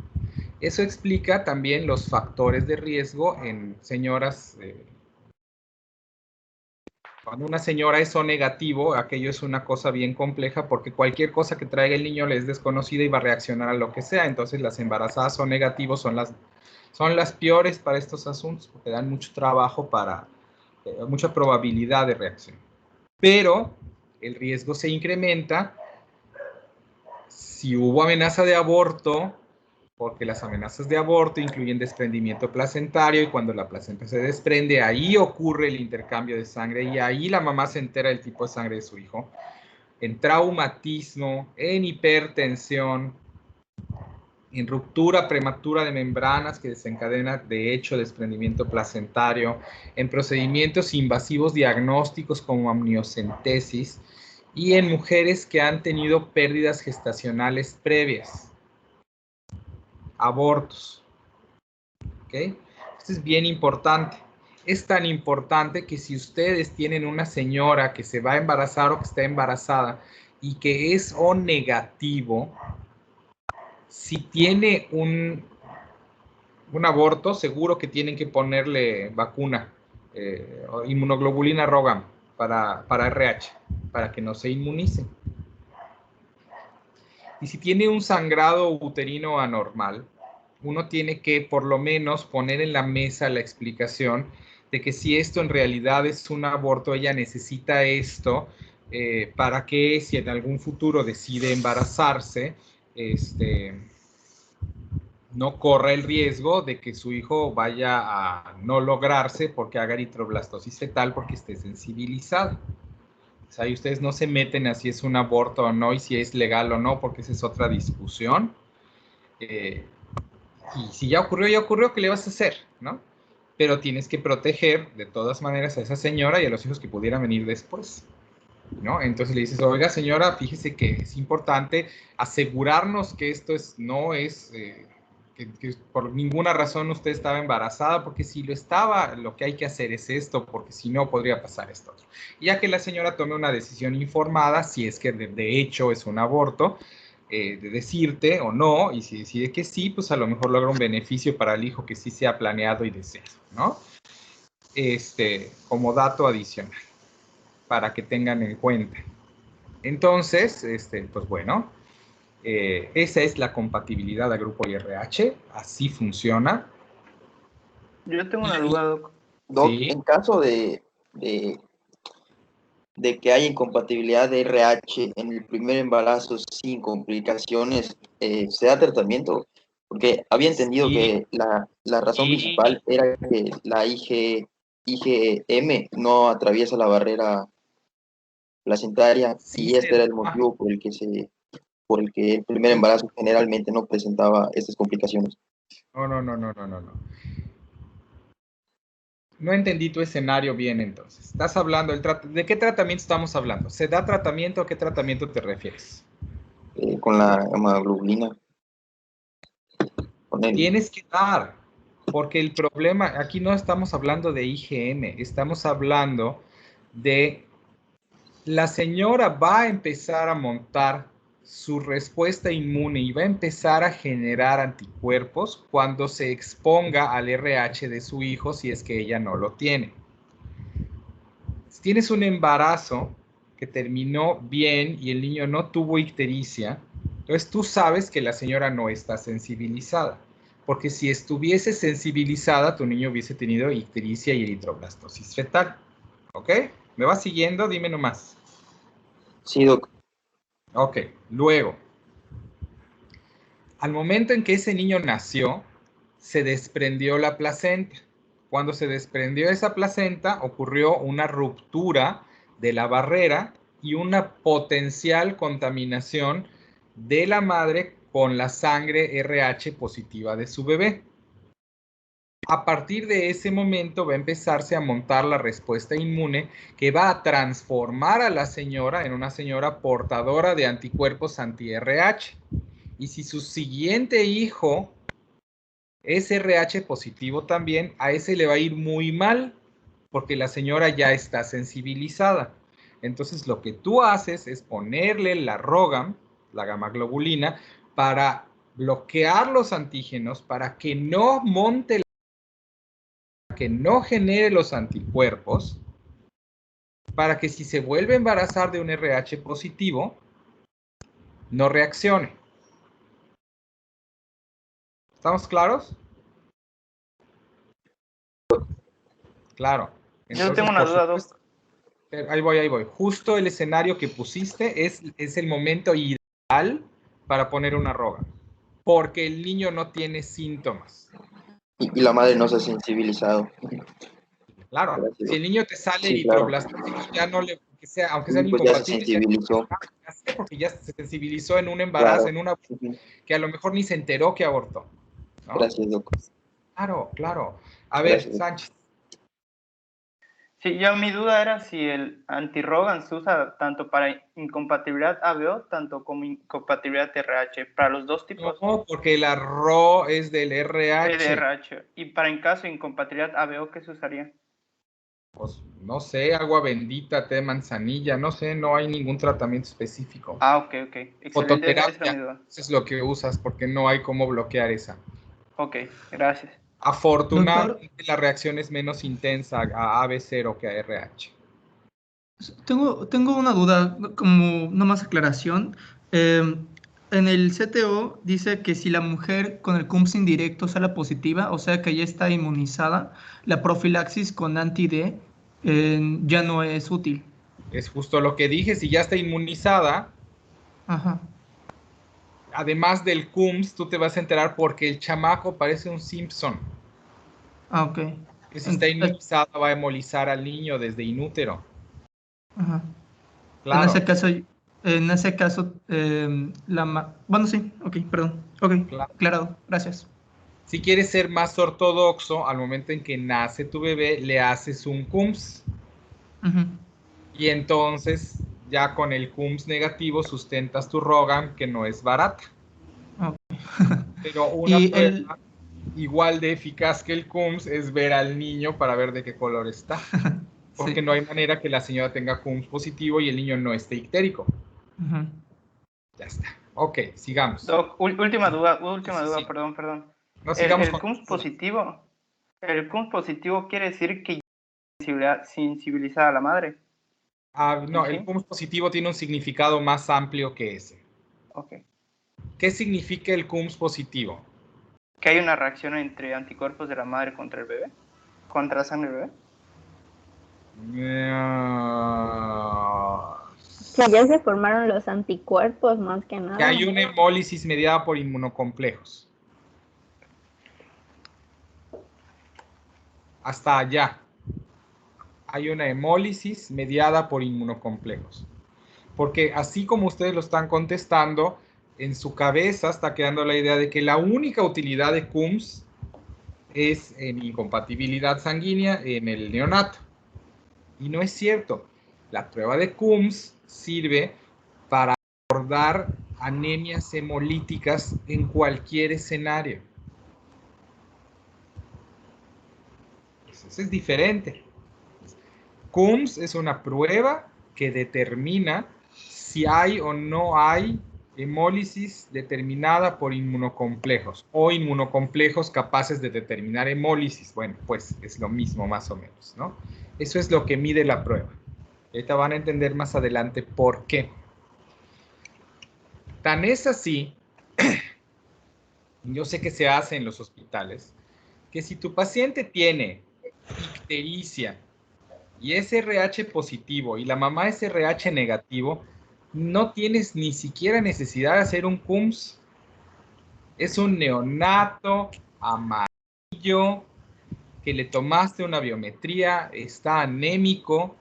Eso explica también los factores de riesgo en señoras. Cuando una señora es O negativo, aquello es una cosa bien compleja porque cualquier cosa que traiga el niño le es desconocida y va a reaccionar a lo que sea. Entonces las embarazadas O negativos son las peores para estos asuntos porque dan mucho trabajo mucha probabilidad de reacción. Pero el riesgo se incrementa si hubo amenaza de aborto, porque las amenazas de aborto incluyen desprendimiento placentario y cuando la placenta se desprende, ahí ocurre el intercambio de sangre y ahí la mamá se entera del tipo de sangre de su hijo. En traumatismo, en hipertensión, en ruptura prematura de membranas que desencadena de hecho desprendimiento placentario, en procedimientos invasivos diagnósticos como amniocentesis y en mujeres que han tenido pérdidas gestacionales previas. Abortos. ¿Ok? Esto es bien importante. Es tan importante que si ustedes tienen una señora que se va a embarazar o que está embarazada y que es O negativo, si tiene un aborto, seguro que tienen que ponerle vacuna, inmunoglobulina Rogam para RH, para que no se inmunicen. Y si tiene un sangrado uterino anormal, uno tiene que por lo menos poner en la mesa la explicación de que si esto en realidad es un aborto, ella necesita esto para que si en algún futuro decide embarazarse, no corra el riesgo de que su hijo vaya a no lograrse porque haga eritroblastosis fetal porque esté sensibilizado. O sea, y ustedes no se meten a si es un aborto o no y si es legal o no, porque esa es otra discusión. Y si ya ocurrió, ¿qué le vas a hacer? ¿No? Pero tienes que proteger de todas maneras a esa señora y a los hijos que pudieran venir después, ¿no? Entonces le dices, oiga señora, fíjese que es importante asegurarnos que esto no es, que por ninguna razón usted estaba embarazada, porque si lo estaba, lo que hay que hacer es esto, porque si no podría pasar esto otro. Y ya que la señora tome una decisión informada, si es que de hecho es un aborto, de decirte o no, y si decide que sí, pues a lo mejor logra un beneficio para el hijo que sí se ha planeado y deseado, ¿no? Como dato adicional, para que tengan en cuenta. Entonces, pues bueno, esa es la compatibilidad a grupo IRH, así funciona. Yo tengo una duda, Doc. Sí. En caso de que haya incompatibilidad de RH en el primer embarazo sin complicaciones, ¿se da tratamiento? Porque había entendido que la razón principal era que la IgM no atraviesa la barrera placentaria y este era el motivo por el que el primer embarazo generalmente no presentaba estas complicaciones. No. No entendí tu escenario bien entonces. Estás hablando, ¿de qué tratamiento estamos hablando? ¿Se da tratamiento? ¿A qué tratamiento te refieres? Con la hemoglobina. Tienes que dar, porque el problema, aquí no estamos hablando de IgM, estamos hablando de la señora va a empezar a montar su respuesta inmune y va a empezar a generar anticuerpos cuando se exponga al RH de su hijo si es que ella no lo tiene. Si tienes un embarazo que terminó bien y el niño no tuvo ictericia, entonces tú sabes que la señora no está sensibilizada. Porque si estuviese sensibilizada, tu niño hubiese tenido ictericia y eritroblastosis fetal. ¿Ok? ¿Me vas siguiendo? Dime nomás. Sí, doc. Ok, luego. Al momento en que ese niño nació, se desprendió la placenta. Cuando se desprendió esa placenta, ocurrió una ruptura de la barrera y una potencial contaminación de la madre con la sangre RH positiva de su bebé. A partir de ese momento va a empezarse a montar la respuesta inmune que va a transformar a la señora en una señora portadora de anticuerpos anti-RH. Y si su siguiente hijo es RH positivo también, a ese le va a ir muy mal porque la señora ya está sensibilizada. Entonces lo que tú haces es ponerle la ROGAM, la gamaglobulina, para bloquear los antígenos, para que no monte, que no genere los anticuerpos, para que si se vuelve a embarazar de un RH positivo, no reaccione. ¿Estamos claros? Claro. Entonces, yo tengo una duda, supuesto, ahí voy. Justo el escenario que pusiste es el momento ideal para poner una ROGAM, porque el niño no tiene síntomas. Y la madre no se ha sensibilizado. Claro, Gracias, si el niño te sale sí, eritroblastósico, claro, ya no le, aunque sean pues ya se incompatibles, sensibilizó. ya sé, porque ya se sensibilizó en un embarazo, en una que a lo mejor ni se enteró que abortó, ¿no? Gracias, doc. Claro. A ver, Gracias. Sánchez. Sí, yo mi duda era si el anti-ROGAM se usa tanto para incompatibilidad ABO, tanto como incompatibilidad RH, para los dos tipos. No, porque la RO es del RH. De RH. Y para en caso de incompatibilidad ABO, ¿qué se usaría? Pues no sé, agua bendita, té de manzanilla, no sé, no hay ningún tratamiento específico. Ah, ok. Excelente, Fototerapia, esa es mi duda. eso es lo que usas, porque no hay cómo bloquear esa. Ok, gracias. Afortunadamente, Doctor, la reacción es menos intensa a AB0 que a RH. tengo una duda, como una más aclaración. En el CTO dice que si la mujer con el CUMS indirecto sale positiva, o sea que ya está inmunizada, la profilaxis con anti-D ya no es útil. Es justo lo que dije, si ya está inmunizada, Ajá. además del CUMS, tú te vas a enterar porque el chamaco parece un Simpson. Ah, ok. Que si está inmunizada va a hemolizar al niño desde inútero. Ajá. Claro. En ese caso, bueno, sí, ok, perdón. Ok, Claro. aclarado, gracias. Si quieres ser más ortodoxo, al momento en que nace tu bebé, le haces un CUMS. Y entonces, ya con el CUMS negativo, sustentas tu ROGAM, que no es barata. Okay. Pero una prueba igual de eficaz que el CUMS es ver al niño para ver de qué color está. Porque sí, no hay manera que la señora tenga CUMS positivo y el niño no esté ictérico. Ya está. Ok, sigamos. Doc, última duda, Sí. perdón. No, sigamos el CUMS positivo, ¿el CUMS positivo quiere decir que sensibilizada a la madre? No, el CUMS positivo tiene un significado más amplio que ese. Ok. ¿Qué significa el CUMS positivo? ¿Que hay una reacción entre anticuerpos de la madre contra el bebé? ¿Contra la sangre del bebé? Que ya se formaron los anticuerpos más que nada. Que hay una hemólisis mediada por inmunocomplejos. Hasta allá. Hay una hemólisis mediada por inmunocomplejos. Porque así como ustedes lo están contestando, en su cabeza está quedando la idea de que la única utilidad de CUMS es en incompatibilidad sanguínea en el neonato. Y no es cierto. La prueba de CUMS sirve para abordar anemias hemolíticas en cualquier escenario. Eso es diferente. CUMS es una prueba que determina si hay o no hay hemólisis determinada por inmunocomplejos o inmunocomplejos capaces de determinar hemólisis. Bueno, pues es lo mismo más o menos, ¿no? Eso es lo que mide la prueba. Ahorita van a entender más adelante por qué. Tan es así, yo sé que se hace en los hospitales, que si tu paciente tiene ictericia y es RH positivo y la mamá es RH negativo, no tienes ni siquiera necesidad de hacer un CUMS. Es un neonato amarillo que le tomaste una biometría, está anémico,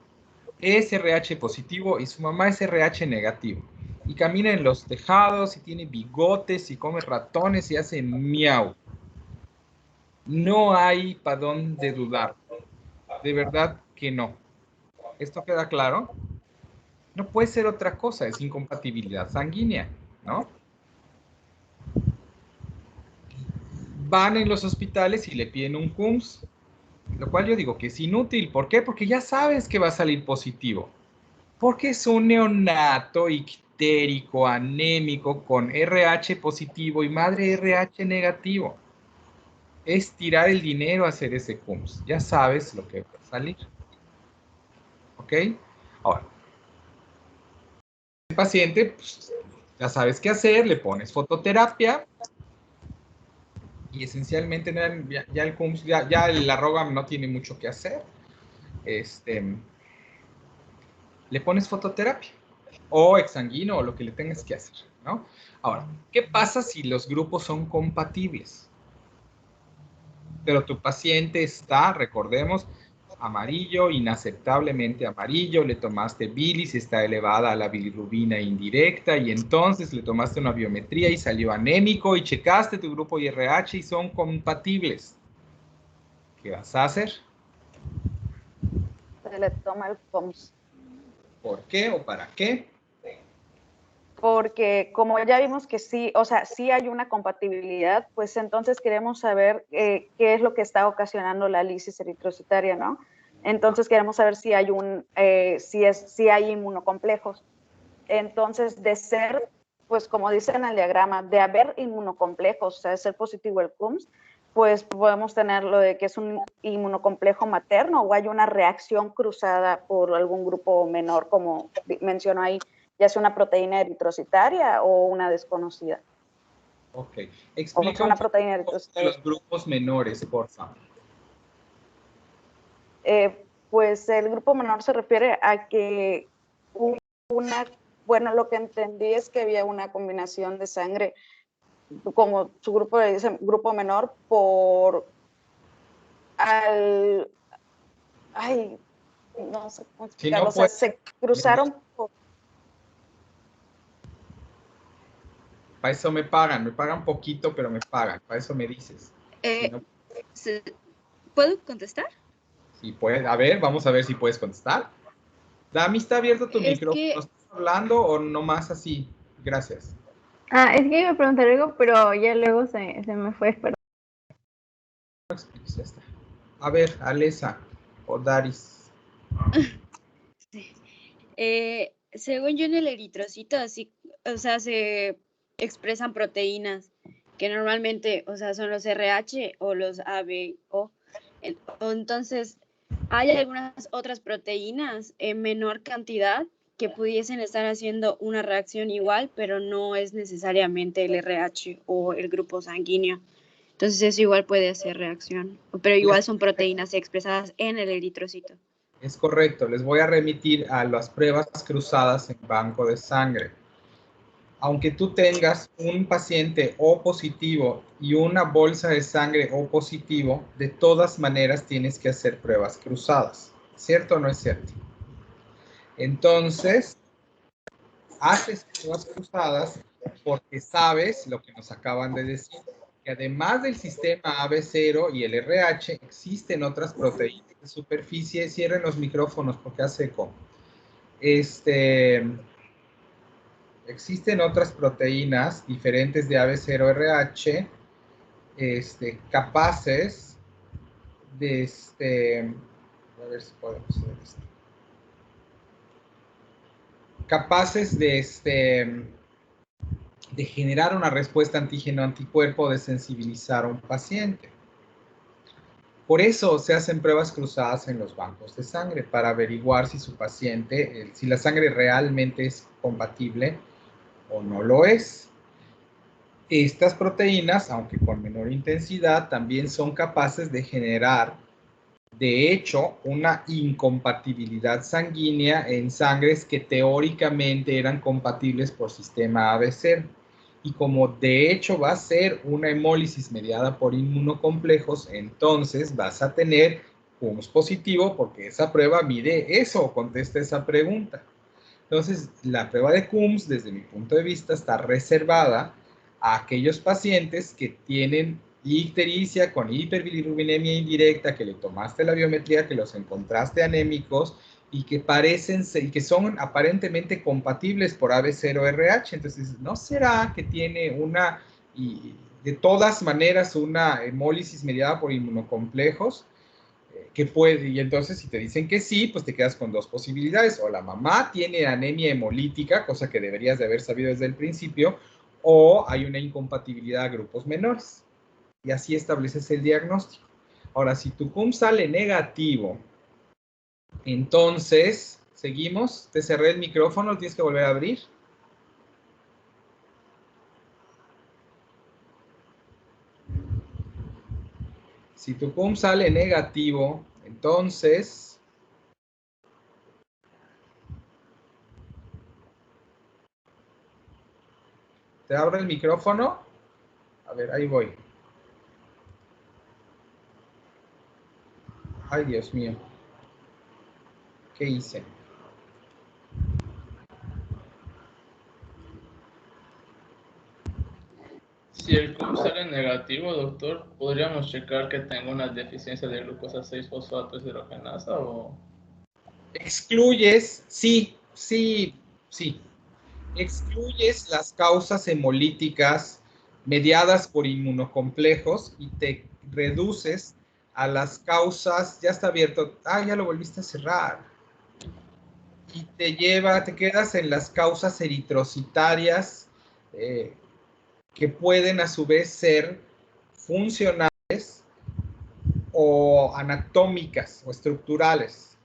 es RH positivo y su mamá es RH negativo. Y camina en los tejados y tiene bigotes y come ratones y hace miau. No hay para dónde dudar. De verdad que no. ¿Esto queda claro? No puede ser otra cosa, es incompatibilidad sanguínea, ¿no? Van en los hospitales y le piden un CUMS, lo cual yo digo que es inútil. ¿Por qué? Porque ya sabes que va a salir positivo. Porque es un neonato ictérico, anémico, con RH positivo y madre RH negativo. Es tirar el dinero a hacer ese CUMS. Ya sabes lo que va a salir. ¿Ok? Ahora, el paciente, pues, ya sabes qué hacer, le pones fototerapia y esencialmente ya el CUMS, ya la ROGAM no tiene mucho que hacer. Le pones fototerapia o exsanguino o lo que le tengas que hacer, ¿no? Ahora, ¿qué pasa si los grupos son compatibles? Pero tu paciente está, recordemos, amarillo, inaceptablemente amarillo, le tomaste bilis, está elevada a la bilirrubina indirecta y entonces le tomaste una biometría y salió anémico y checaste tu grupo IRH y son compatibles. ¿Qué vas a hacer? Se le toma el CUMS. ¿Por qué o para qué? Porque como ya vimos que sí, o sea, sí hay una compatibilidad, pues entonces queremos saber qué es lo que está ocasionando la lisis eritrocitaria, ¿no? Entonces queremos saber si hay si hay inmunocomplejos. Entonces, de ser, pues como dice en el diagrama, de haber inmunocomplejos, o sea, de ser positivo el CUMS, pues podemos tener lo de que es un inmunocomplejo materno o hay una reacción cruzada por algún grupo menor, como mencionó ahí, ya sea una proteína eritrocitaria o una desconocida. Ok. Explica una proteína eritrocitaria. Los grupos menores, por favor. Pues el grupo menor se refiere a que bueno, lo que entendí es que había una combinación de sangre, como su grupo le dice, grupo menor, no sé cómo explicarlo, o sea, se cruzaron por... Para eso me pagan poquito, pero me pagan, para eso me dices. Si no, ¿puedo contestar? Sí, puedes. A ver, vamos a ver si puedes contestar. Dami, ¿está abierto tu micrófono? ¿Estás hablando o nomás así? Gracias. Es que iba a preguntar algo, pero ya luego se me fue, perdón. A ver, Alesa o Daris. Sí. Según yo en el eritrocito, así, o sea, se expresan proteínas que normalmente, o sea, son los RH o los ABO. Entonces, hay algunas otras proteínas en menor cantidad que pudiesen estar haciendo una reacción igual, pero no es necesariamente el RH o el grupo sanguíneo. Entonces, eso igual puede hacer reacción, pero igual son proteínas expresadas en el eritrocito. Es correcto, les voy a remitir a las pruebas cruzadas en banco de sangre. Aunque tú tengas un paciente O positivo y una bolsa de sangre O positivo, de todas maneras tienes que hacer pruebas cruzadas. ¿Cierto o no es cierto? Entonces, haces pruebas cruzadas porque sabes lo que nos acaban de decir, que además del sistema AB0 y el RH, existen otras proteínas de superficie. Cierren los micrófonos porque hace eco. Existen otras proteínas diferentes de AB0RH capaces de a ver si podemos hacer esto. Capaces de generar una respuesta antígeno-anticuerpo, de sensibilizar a un paciente. Por eso se hacen pruebas cruzadas en los bancos de sangre, para averiguar si su paciente, si la sangre realmente es compatible o no lo es. Estas proteínas, aunque con menor intensidad, también son capaces de generar, de hecho, una incompatibilidad sanguínea en sangres que teóricamente eran compatibles por sistema AB0. Y como de hecho va a ser una hemólisis mediada por inmunocomplejos, entonces vas a tener CUMS positivo, porque esa prueba mide eso, contesta esa pregunta. Entonces, la prueba de CUMS, desde mi punto de vista, está reservada a aquellos pacientes que tienen ictericia con hiperbilirrubinemia indirecta, que le tomaste la biometría, que los encontraste anémicos y que parecen ser, y que son aparentemente compatibles por AB0RH. Entonces, ¿no será que tiene una, y de todas maneras, una hemólisis mediada por inmunocomplejos? Que puede, y entonces si te dicen que sí, pues te quedas con dos posibilidades: o la mamá tiene anemia hemolítica, cosa que deberías de haber sabido desde el principio, o hay una incompatibilidad a grupos menores, y así estableces el diagnóstico. Ahora, si tu CUM sale negativo, entonces, seguimos, te cerré el micrófono, lo tienes que volver a abrir. Si tu CUM sale negativo, entonces te abro el micrófono. A ver, ahí voy. Ay, Dios mío. ¿Qué hice? Si el CUM sale negativo, doctor, ¿podríamos checar que tengo una deficiencia de glucosa 6-fosfato deshidrogenasa o...? Excluyes, sí. Excluyes las causas hemolíticas mediadas por inmunocomplejos y te reduces a las causas, ya está abierto, ya lo volviste a cerrar. Y te quedas en las causas eritrocitarias, que pueden a su vez ser funcionales o anatómicas o estructurales.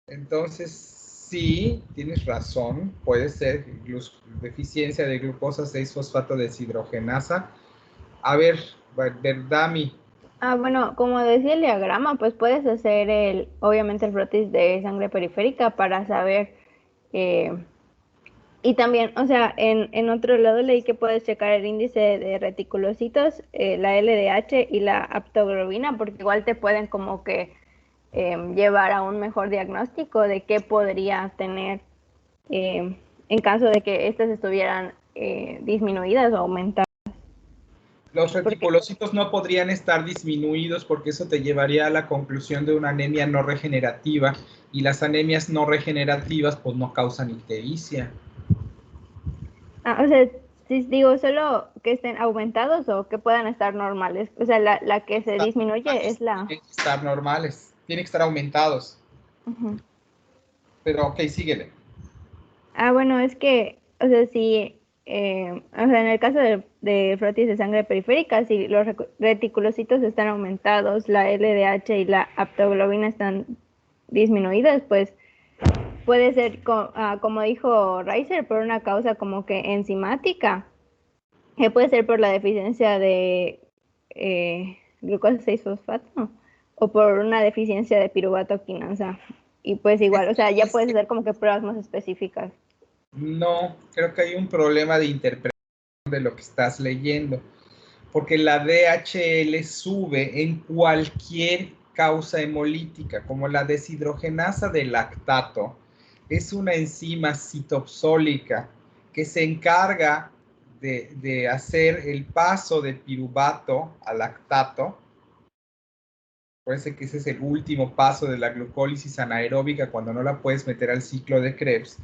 Entonces, sí, tienes razón, puede ser deficiencia de glucosa 6-fosfato deshidrogenasa. A ver, Verdami. Bueno, como decía el diagrama, pues puedes hacer obviamente el frotis de sangre periférica para saber, y también, o sea, en otro lado leí que puedes checar el índice de reticulocitos, la LDH y la aptoglobina, porque igual te pueden como que llevar a un mejor diagnóstico de qué podría tener en caso de que estas estuvieran disminuidas o aumentadas. Los reticulocitos no podrían estar disminuidos porque eso te llevaría a la conclusión de una anemia no regenerativa, y las anemias no regenerativas pues no causan ictericia. O sea, si digo solo que estén aumentados o que puedan estar normales. O sea, la que se disminuye es la... Tienen que estar normales, tienen que estar aumentados. Pero ok, síguele. Bueno, es que, o sea, si, o sea, en el caso de frotis de sangre periférica, si los reticulocitos están aumentados, la LDH y la aptoglobina están disminuidas, pues puede ser, como dijo Reiser, por una causa como que enzimática, que puede ser por la deficiencia de glucosa 6-fosfato o por una deficiencia de piruvato quinasa. Y pues igual, o sea, ya puedes hacer como que pruebas más específicas. No, creo que hay un problema de interpretación de lo que estás leyendo, porque la DHL sube en cualquier causa hemolítica, como la deshidrogenasa de lactato. Es una enzima citopsólica que se encarga de hacer el paso de piruvato a lactato. Parece que ese es el último paso de la glucólisis anaeróbica cuando no la puedes meter al ciclo de Krebs,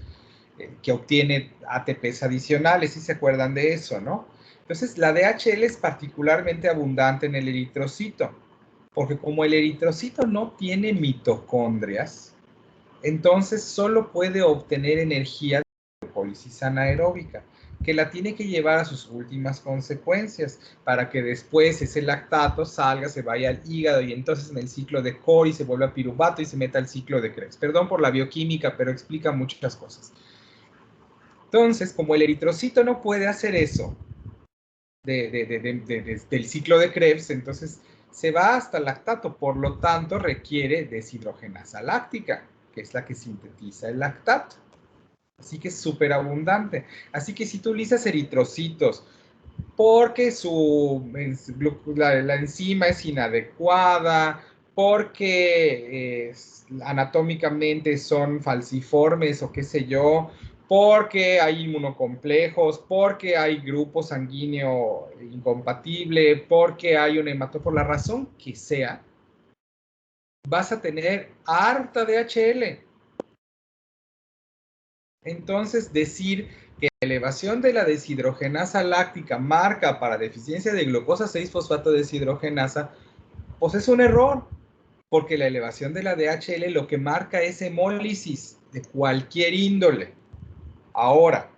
que obtiene ATPs adicionales, si se acuerdan de eso, ¿no? Entonces, la DHL es particularmente abundante en el eritrocito, porque como el eritrocito no tiene mitocondrias, entonces solo puede obtener energía de glucólisis anaeróbica. que la tiene que llevar a sus últimas consecuencias para que después ese lactato salga, se vaya al hígado y entonces en el ciclo de Cori se vuelve a piruvato y se meta al ciclo de Krebs. Perdón por la bioquímica, pero explica muchas cosas. Entonces, como el eritrocito no puede hacer eso del ciclo de Krebs, entonces se va hasta el lactato, por lo tanto requiere deshidrogenasa láctica, que es la que sintetiza el lactato. Así que es súper abundante. Así que si tú utilizas eritrocitos porque la enzima es inadecuada, porque anatómicamente son falciformes o qué sé yo, porque hay inmunocomplejos, porque hay grupo sanguíneo incompatible, porque hay un hemato, por la razón que sea, vas a tener harta DHL. Entonces, decir que la elevación de la deshidrogenasa láctica marca para deficiencia de glucosa 6-fosfato deshidrogenasa, pues es un error, porque la elevación de la DHL lo que marca es hemólisis de cualquier índole. Ahora,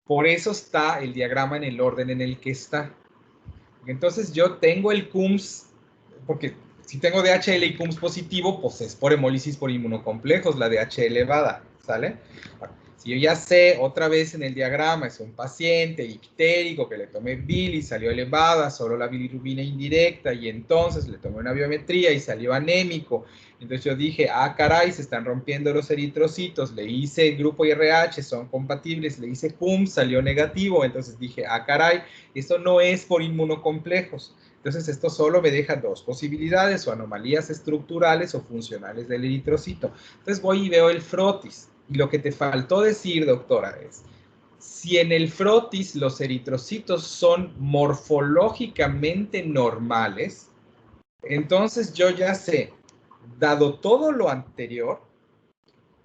por eso está el diagrama en el orden en el que está. Entonces yo tengo el CUMS, porque si tengo DHL y CUMS positivo, pues es por hemólisis por inmunocomplejos, la DH elevada, ¿sale? Si yo ya sé, otra vez en el diagrama, es un paciente ictérico que le tomé bilis, salió elevada, solo la bilirrubina indirecta, y entonces le tomé una biometría y salió anémico. Entonces yo dije, ah, caray, se están rompiendo los eritrocitos, le hice grupo IRH, son compatibles, le hice CUM, salió negativo, entonces dije, ah, caray, esto no es por inmunocomplejos. Entonces esto solo me deja dos posibilidades, o anomalías estructurales o funcionales del eritrocito. Entonces voy y veo el frotis. Y lo que te faltó decir, doctora, es, si en el frotis los eritrocitos son morfológicamente normales, entonces yo ya sé, dado todo lo anterior,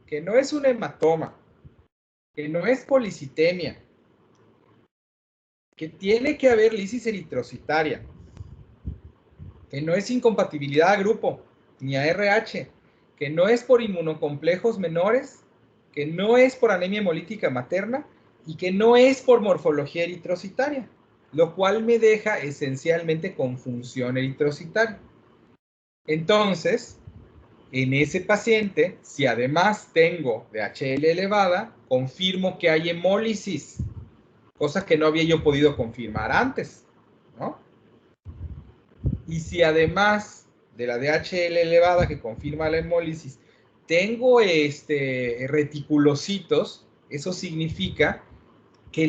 que no es un hematoma, que no es policitemia, que tiene que haber lisis eritrocitaria, que no es incompatibilidad a grupo, ni a RH, que no es por inmunocomplejos menores, que no es por anemia hemolítica materna y que no es por morfología eritrocitaria, lo cual me deja esencialmente con función eritrocitaria. Entonces, en ese paciente, si además tengo DHL elevada, confirmo que hay hemólisis, cosa que no había yo podido confirmar antes, ¿no? Y si además de la DHL elevada que confirma la hemólisis, tengo reticulocitos, eso significa que,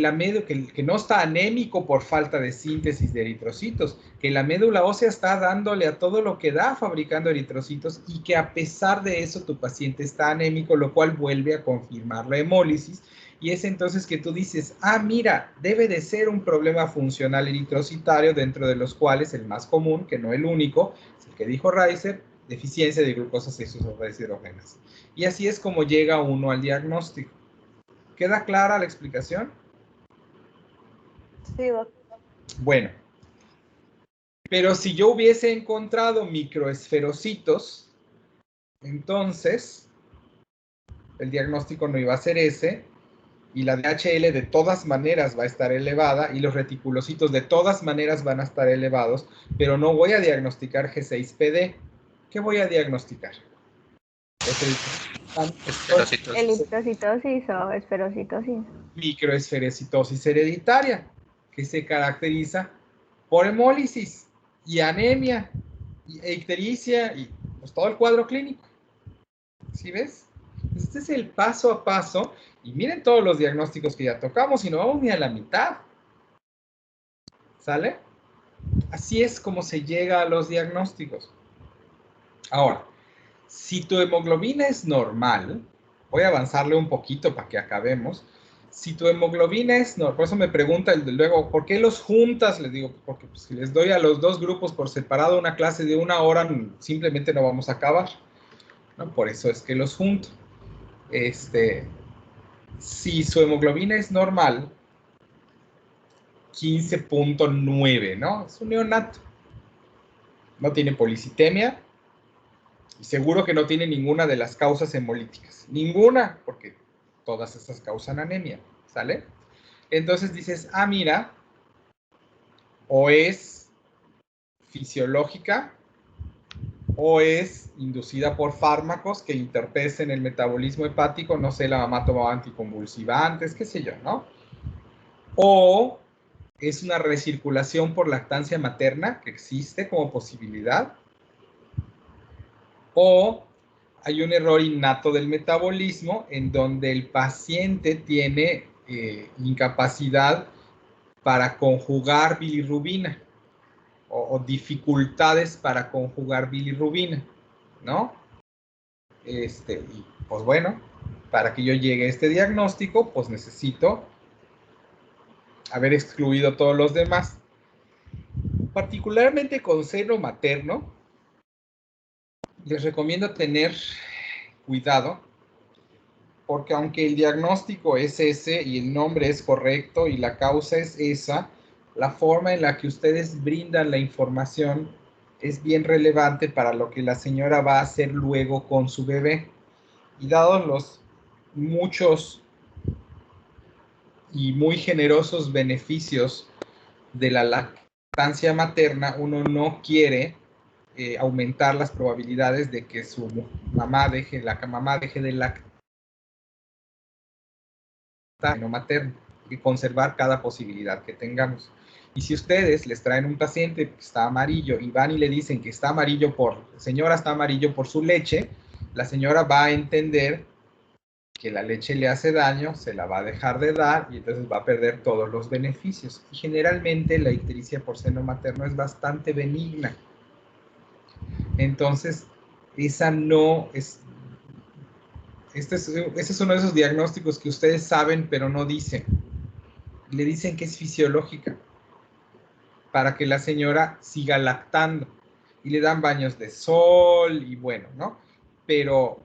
que no está anémico por falta de síntesis de eritrocitos, que la médula ósea está dándole a todo lo que da fabricando eritrocitos y que a pesar de eso tu paciente está anémico, lo cual vuelve a confirmar la hemólisis. Y es entonces que tú dices, ah, mira, debe de ser un problema funcional eritrocitario, dentro de los cuales el más común, que no el único, es el que dijo Reiser, deficiencia de glucosa 6-fosfato deshidrogenasa. Y así es como llega uno al diagnóstico. ¿Queda clara la explicación? Sí, doctor. Bueno, pero si yo hubiese encontrado microesferocitos, entonces el diagnóstico no iba a ser ese, y la DHL de todas maneras va a estar elevada, y los reticulocitos de todas maneras van a estar elevados, pero no voy a diagnosticar G6PD. ¿Qué voy a diagnosticar? Eritrocitosis o esferocitosis. Microesferocitosis hereditaria, que se caracteriza por hemólisis y anemia e ictericia y pues, todo el cuadro clínico. ¿Sí ves? Este es el paso a paso, y miren todos los diagnósticos que ya tocamos y no vamos ni a la mitad. ¿Sale? Así es como se llega a los diagnósticos. Ahora, si tu hemoglobina es normal, voy a avanzarle un poquito para que acabemos. Si tu hemoglobina es normal, por eso me pregunta luego, ¿por qué los juntas? Les digo, porque pues, si les doy a los dos grupos por separado una clase de 1 hora, simplemente no vamos a acabar, ¿no? Por eso es que los junto. Si su hemoglobina es normal, 15.9, ¿no? Es un neonato. No tiene policitemia y seguro que no tiene ninguna de las causas hemolíticas. Ninguna, porque todas esas causan anemia, ¿sale? Entonces dices, ah, mira, o es fisiológica o es inducida por fármacos que entorpecen el metabolismo hepático, no sé, la mamá tomaba anticonvulsivantes, qué sé yo, ¿no? O es una recirculación por lactancia materna que existe como posibilidad, o hay un error innato del metabolismo en donde el paciente tiene incapacidad para conjugar bilirrubina o dificultades para conjugar bilirrubina, ¿no? Y pues bueno, para que yo llegue a este diagnóstico, pues necesito haber excluido todos los demás. Particularmente con seno materno, les recomiendo tener cuidado, porque aunque el diagnóstico es ese y el nombre es correcto y la causa es esa, la forma en la que ustedes brindan la información es bien relevante para lo que la señora va a hacer luego con su bebé. Y dados los muchos y muy generosos beneficios de la lactancia materna, uno no quiere aumentar las probabilidades de que la mamá deje de lactar no materno y conservar cada posibilidad que tengamos. Y si ustedes les traen un paciente que está amarillo y van y le dicen que está amarillo señora está amarillo por su leche, la señora va a entender que la leche le hace daño, se la va a dejar de dar y entonces va a perder todos los beneficios. Y generalmente la ictericia por seno materno es bastante benigna. Entonces, esa no es... Ese es uno de esos diagnósticos que ustedes saben pero no dicen. Le dicen que es fisiológica para que la señora siga lactando y le dan baños de sol y bueno, ¿no? Pero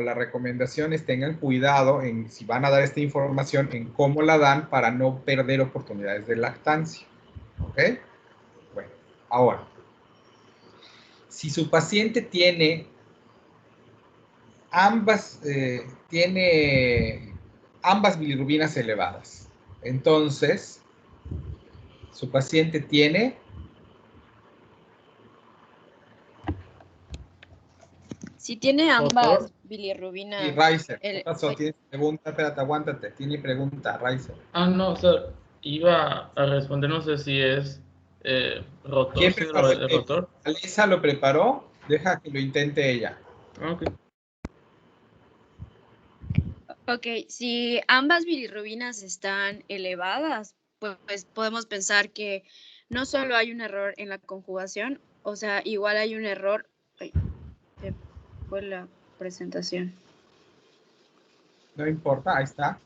la recomendación es tengan cuidado en si van a dar esta información en cómo la dan para no perder oportunidades de lactancia, ¿ok? Bueno, ahora, si su paciente tiene ambas bilirrubinas elevadas, entonces su paciente tiene... Si tiene ambas bilirrubinas. Y Raizer, ¿qué pasó? ¿Tienes pregunta? Espérate, aguántate. Tiene pregunta, Raizer. Ah, no, o sea, iba a responder, no sé si es rotor. ¿Quién preparó el rotor? ¿Alisa lo preparó? Deja que lo intente ella. Ok, si ambas bilirrubinas están elevadas, pues podemos pensar que no solo hay un error en la conjugación, o sea, igual hay un error. Ay, se fue la presentación. No importa, ahí está.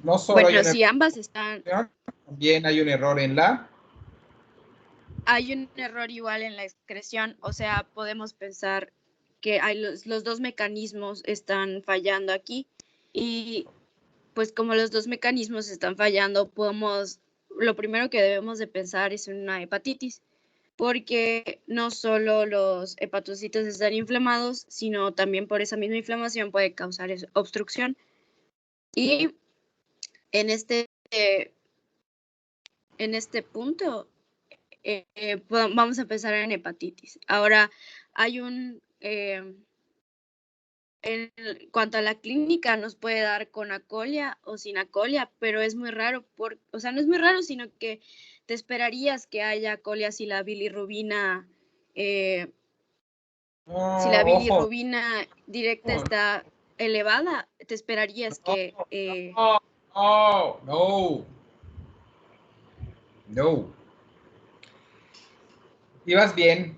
No solo bueno, hay si ambas están... También hay un error en la... Hay un error igual en la excreción, o sea, podemos pensar que hay los dos mecanismos están fallando aquí y pues como los dos mecanismos están fallando, lo primero que debemos de pensar es en una hepatitis, porque no solo los hepatocitos están inflamados, sino también por esa misma inflamación puede causar obstrucción. Y en este punto vamos a pensar en hepatitis. Ahora, hay en cuanto a la clínica, nos puede dar con acolia o sin acolia, pero es muy raro, o sea, no es muy raro, sino que te esperarías que haya acolia si la bilirrubina, si la bilirrubina directa está elevada, te esperarías que... No. Ibas bien.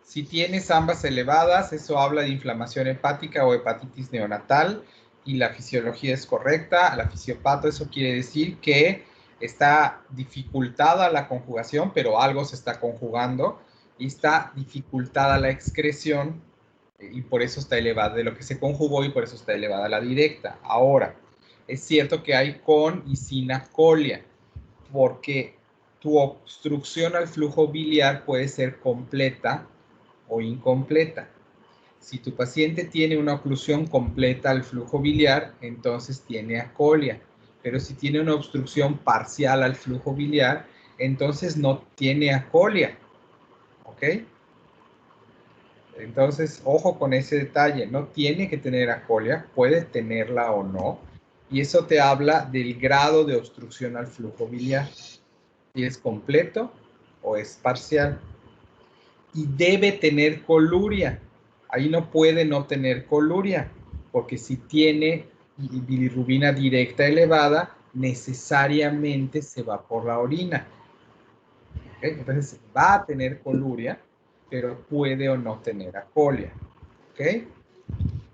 Si tienes ambas elevadas, eso habla de inflamación hepática o hepatitis neonatal y la fisiología es correcta. La fisiopato, eso quiere decir que está dificultada la conjugación, pero algo se está conjugando y está dificultada la excreción y por eso está elevada de lo que se conjugó y por eso está elevada la directa. Ahora, es cierto que hay con y sin acolia, porque tu obstrucción al flujo biliar puede ser completa o incompleta. Si tu paciente tiene una oclusión completa al flujo biliar, entonces tiene acolia. Pero si tiene una obstrucción parcial al flujo biliar, entonces no tiene acolia. ¿Ok? Entonces, ojo con ese detalle. No tiene que tener acolia, puede tenerla o no. Y eso te habla del grado de obstrucción al flujo biliar. Si es completo o es parcial. Y debe tener coluria. Ahí no puede no tener coluria, porque si tiene bilirrubina directa elevada, necesariamente se va por la orina. ¿Okay? Entonces va a tener coluria, pero puede o no tener acolia. ¿Ok?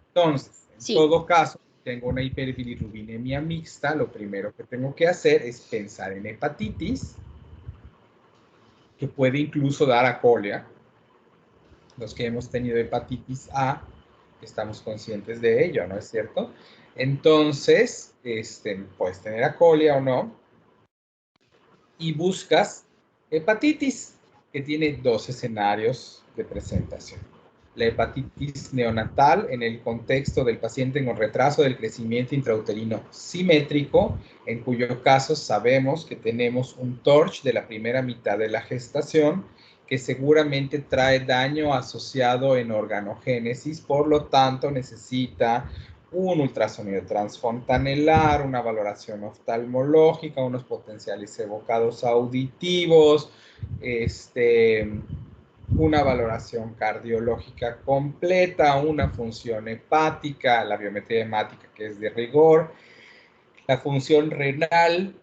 Entonces, en todo caso, tengo una hiperbilirrubinemia mixta, lo primero que tengo que hacer es pensar en hepatitis, que puede incluso dar acolia. Los que hemos tenido hepatitis A, estamos conscientes de ello, ¿no es cierto? Entonces, puedes tener acolia o no, y buscas hepatitis, que tiene dos escenarios de presentación. La hepatitis neonatal en el contexto del paciente con retraso del crecimiento intrauterino simétrico, en cuyo caso sabemos que tenemos un TORCH de la primera mitad de la gestación, que seguramente trae daño asociado en organogénesis, por lo tanto necesita un ultrasonido transfontanelar, una valoración oftalmológica, unos potenciales evocados auditivos, una valoración cardiológica completa, una función hepática, la biometría hemática que es de rigor, la función renal,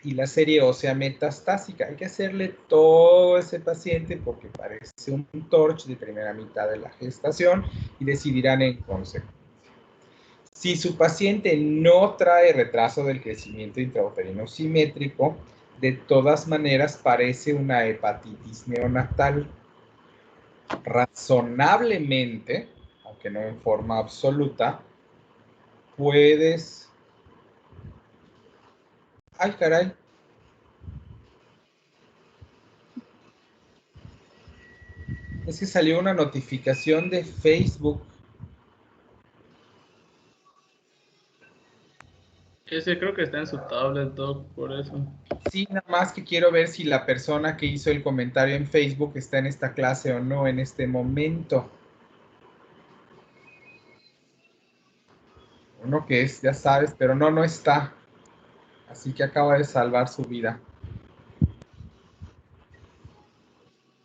y la serie ósea metastásica. Hay que hacerle todo a ese paciente porque parece un TORCH de primera mitad de la gestación y decidirán en consecuencia. Si su paciente no trae retraso del crecimiento intrauterino simétrico, de todas maneras parece una hepatitis neonatal. Razonablemente, aunque no en forma absoluta, puedes... ¡Ay, caray! Es que salió una notificación de Facebook. Ese creo que está en su tablet, Doc, por eso. Sí, nada más que quiero ver si la persona que hizo el comentario en Facebook está en esta clase o no en este momento. Uno que es, ya sabes, pero no está. Así que acaba de salvar su vida.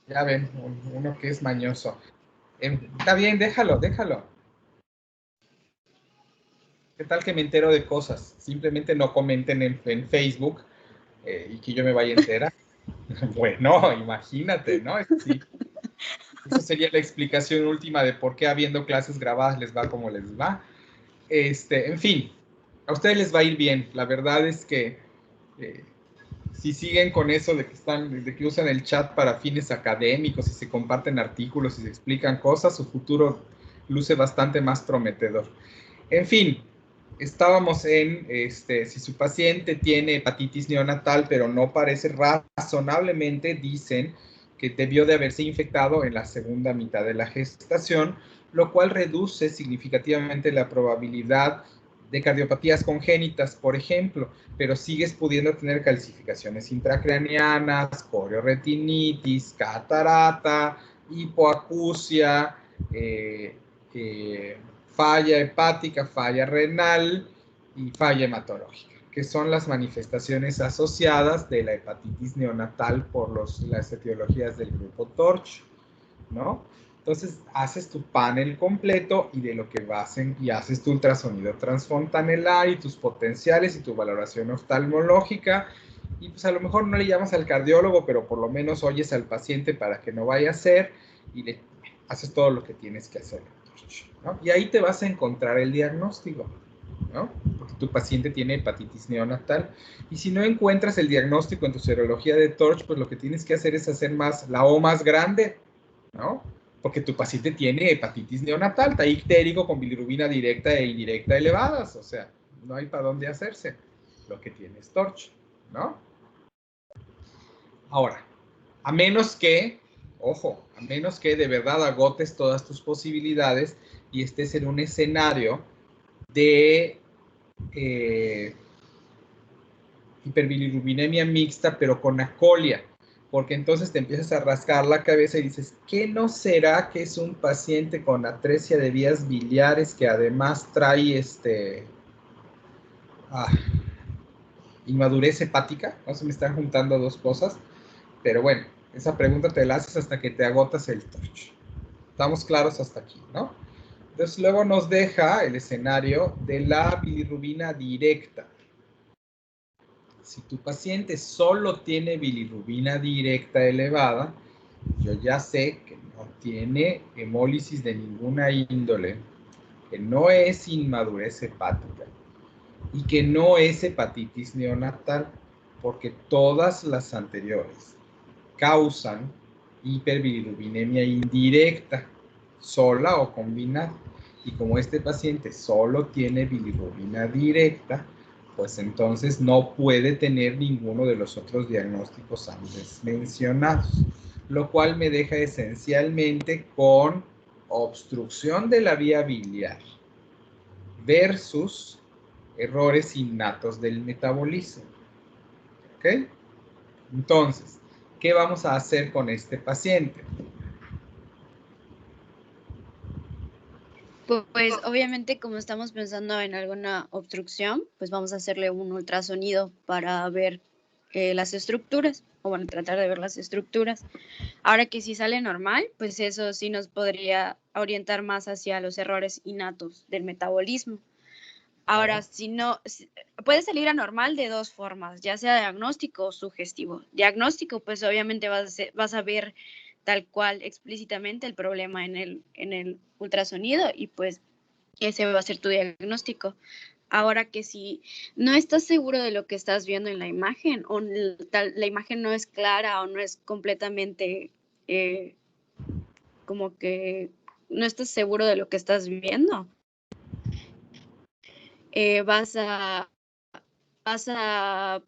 Ya ven, uno que es mañoso. Está bien, déjalo. ¿Qué tal que me entero de cosas? Simplemente no comenten en Facebook y que yo me vaya a enterar. Bueno, imagínate, ¿no? Sí. Esa sería la explicación última de por qué habiendo clases grabadas les va como les va. En fin, a ustedes les va a ir bien. La verdad es que si siguen con eso de que usan el chat para fines académicos y se comparten artículos y se explican cosas, su futuro luce bastante más prometedor. En fin, estábamos en si su paciente tiene hepatitis neonatal, pero no parece razonablemente, dicen que debió de haberse infectado en la segunda mitad de la gestación, lo cual reduce significativamente la probabilidad de cardiopatías congénitas, por ejemplo, pero sigues pudiendo tener calcificaciones intracraneanas, corioretinitis, catarata, hipoacusia, falla hepática, falla renal y falla hematológica, que son las manifestaciones asociadas de la hepatitis neonatal por las etiologías del grupo TORCH, ¿no? Entonces, haces tu panel completo y de lo que y haces tu ultrasonido transfontanelar y tus potenciales y tu valoración oftalmológica. Y pues a lo mejor no le llamas al cardiólogo, pero por lo menos oyes al paciente para que no vaya a ser y le haces todo lo que tienes que hacer, ¿no? Y ahí te vas a encontrar el diagnóstico, ¿no? Porque tu paciente tiene hepatitis neonatal. Y si no encuentras el diagnóstico en tu serología de TORCH, pues lo que tienes que hacer es hacer la O más grande, ¿no? Porque tu paciente tiene hepatitis neonatal, está ictérico con bilirrubina directa e indirecta elevadas, o sea, no hay para dónde hacerse. Lo que tiene es TORCH, ¿no? Ahora, a menos que Ojo, a menos que de verdad agotes todas tus posibilidades y estés en un escenario de hiperbilirubinemia mixta, pero con acolia, porque entonces te empiezas a rascar la cabeza y dices, ¿qué no será que es un paciente con atresia de vías biliares que además trae inmadurez hepática? No se me están juntando dos cosas, pero bueno, esa pregunta te la haces hasta que te agotas el torch. Estamos claros hasta aquí, ¿no? Entonces luego nos deja el escenario de la bilirrubina directa. Si tu paciente solo tiene bilirrubina directa elevada, yo ya sé que no tiene hemólisis de ninguna índole, que no es inmadurez hepática y que no es hepatitis neonatal, porque todas las anteriores causan hiperbilirubinemia indirecta, sola o combinada. Y como este paciente solo tiene bilirrubina directa, pues entonces no puede tener ninguno de los otros diagnósticos antes mencionados, lo cual me deja esencialmente con obstrucción de la vía biliar versus errores innatos del metabolismo. ¿Ok? Entonces, ¿qué vamos a hacer con este paciente? Pues obviamente como estamos pensando en alguna obstrucción, pues vamos a hacerle un ultrasonido para ver las estructuras, o bueno, tratar de ver las estructuras. Ahora que si sale normal, pues eso sí nos podría orientar más hacia los errores innatos del metabolismo. Ahora, si no, puede salir anormal de dos formas, ya sea diagnóstico o sugestivo. Diagnóstico, pues obviamente vas a ver tal cual explícitamente el problema en el ultrasonido y pues ese va a ser tu diagnóstico. Ahora que si no estás seguro de lo que estás viendo en la imagen o la imagen no es clara o no es completamente como que no estás seguro de lo que estás viendo, vas a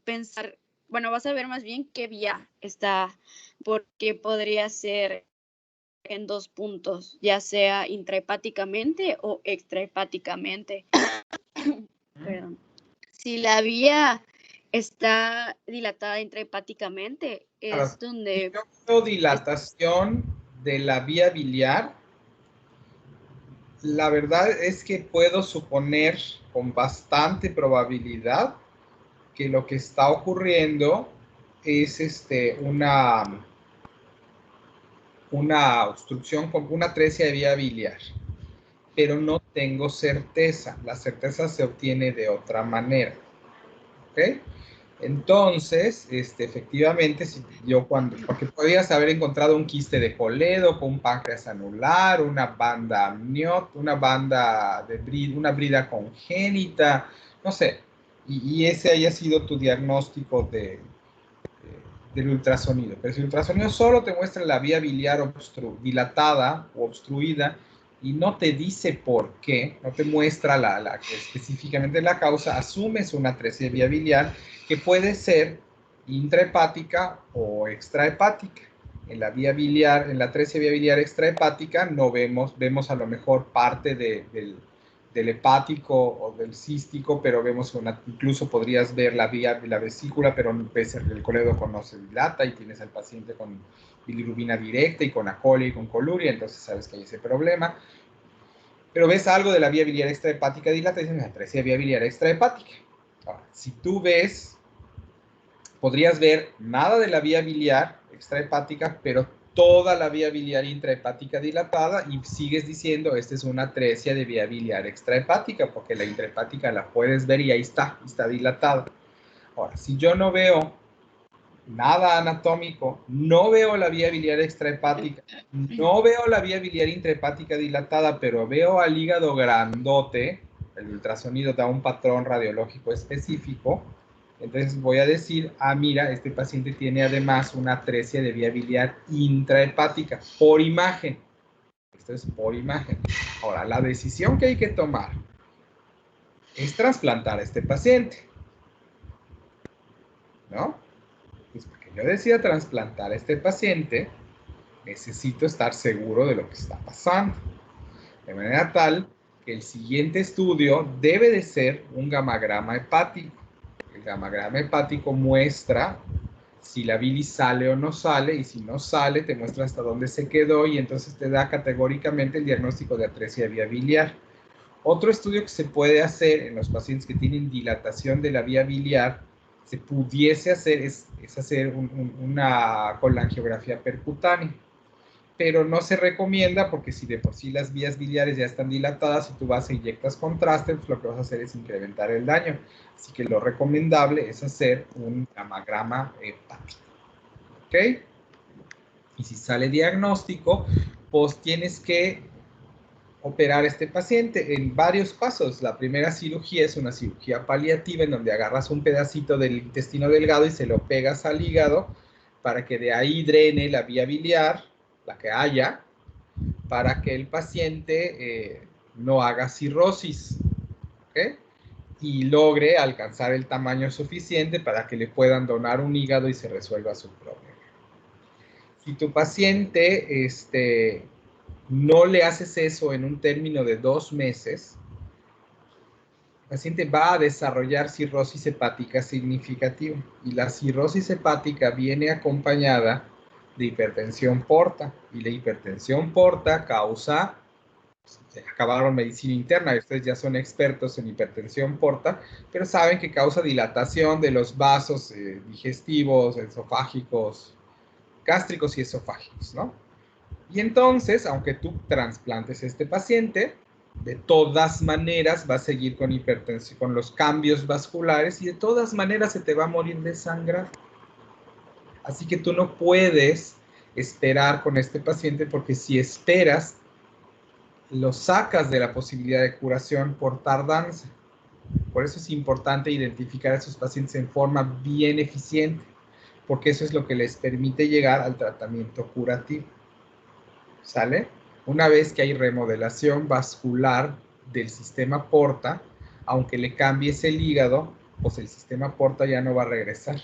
pensar, bueno, vas a ver más bien qué vía está, porque podría ser en dos puntos, ya sea intrahepáticamente o extrahepáticamente. Perdón. Si la vía está dilatada intrahepáticamente, es donde... Si yo veo dilatación de la vía biliar, la verdad es que puedo suponer con bastante probabilidad que lo que está ocurriendo es una obstrucción con una atresia de vía biliar, pero no tengo certeza. La certeza se obtiene de otra manera. ¿Ok? Entonces, efectivamente, si yo porque podrías haber encontrado un quiste de Coledo con un páncreas anular, una banda amniótica, una brida congénita, no sé, y ese haya sido tu diagnóstico del ultrasonido. Pero si el ultrasonido solo te muestra la vía biliar dilatada o obstruida y no te dice por qué, no te muestra específicamente la causa, asumes una atresia de vía biliar que puede ser intrahepática o extrahepática. En la vía biliar, en la atresia de vía biliar extrahepática, no vemos a lo mejor parte del hepático o del cístico, pero vemos incluso podrías ver la vesícula, pero ves el colédoco no se dilata y tienes al paciente con bilirrubina directa y con acolia y con coluria, entonces sabes que hay ese problema. Pero ves algo de la vía biliar extrahepática dilatada y dices, atresia de vía biliar extrahepática. Ahora, si tú ves, podrías ver nada de la vía biliar extrahepática, pero toda la vía biliar intrahepática dilatada y sigues diciendo, esta es una atresia de vía biliar extrahepática, porque la intrahepática la puedes ver y ahí está dilatada. Ahora, si yo no veo nada anatómico, no veo la vía biliar extrahepática, no veo la vía biliar intrahepática dilatada, pero veo al hígado grandote, el ultrasonido da un patrón radiológico específico, entonces voy a decir, mira, este paciente tiene además una atresia de vía biliar intrahepática, por imagen. Esto es por imagen. Ahora, la decisión que hay que tomar es trasplantar a este paciente, ¿no? Pues porque yo decida trasplantar a este paciente, necesito estar seguro de lo que está pasando. De manera tal que el siguiente estudio debe de ser un gamagrama hepático. El gamagrama hepático muestra si la bilis sale o no sale, y si no sale, te muestra hasta dónde se quedó, y entonces te da categóricamente el diagnóstico de atresia vía biliar. Otro estudio que se puede hacer en los pacientes que tienen dilatación de la vía biliar, se pudiese hacer, es hacer una colangiografía percutánea, pero no se recomienda porque si de por sí las vías biliares ya están dilatadas y tú vas e inyectas contraste, pues lo que vas a hacer es incrementar el daño. Así que lo recomendable es hacer un gamagrama hepático. ¿Ok? Y si sale diagnóstico, pues tienes que operar a este paciente en varios pasos. La primera cirugía es una cirugía paliativa en donde agarras un pedacito del intestino delgado y se lo pegas al hígado para que de ahí drene la vía biliar, la que haya, para que el paciente no haga cirrosis, ¿ok? Y logre alcanzar el tamaño suficiente para que le puedan donar un hígado y se resuelva su problema. Si tu paciente no le haces eso en un término de 2 meses, el paciente va a desarrollar cirrosis hepática significativa. Y la cirrosis hepática viene acompañada de hipertensión porta. Y la hipertensión porta causa, acabaron medicina interna, y ustedes ya son expertos en hipertensión porta, pero saben que causa dilatación de los vasos digestivos, esofágicos, gástricos y esofágicos, ¿no? Y entonces, aunque tú trasplantes a este paciente, de todas maneras va a seguir con hipertensión, con los cambios vasculares, y de todas maneras se te va a morir de sangrar. Así que tú no puedes esperar con este paciente, porque si esperas, lo sacas de la posibilidad de curación por tardanza. Por eso es importante identificar a esos pacientes en forma bien eficiente, porque eso es lo que les permite llegar al tratamiento curativo. ¿Sale? Una vez que hay remodelación vascular del sistema porta, aunque le cambies el hígado, pues el sistema porta ya no va a regresar.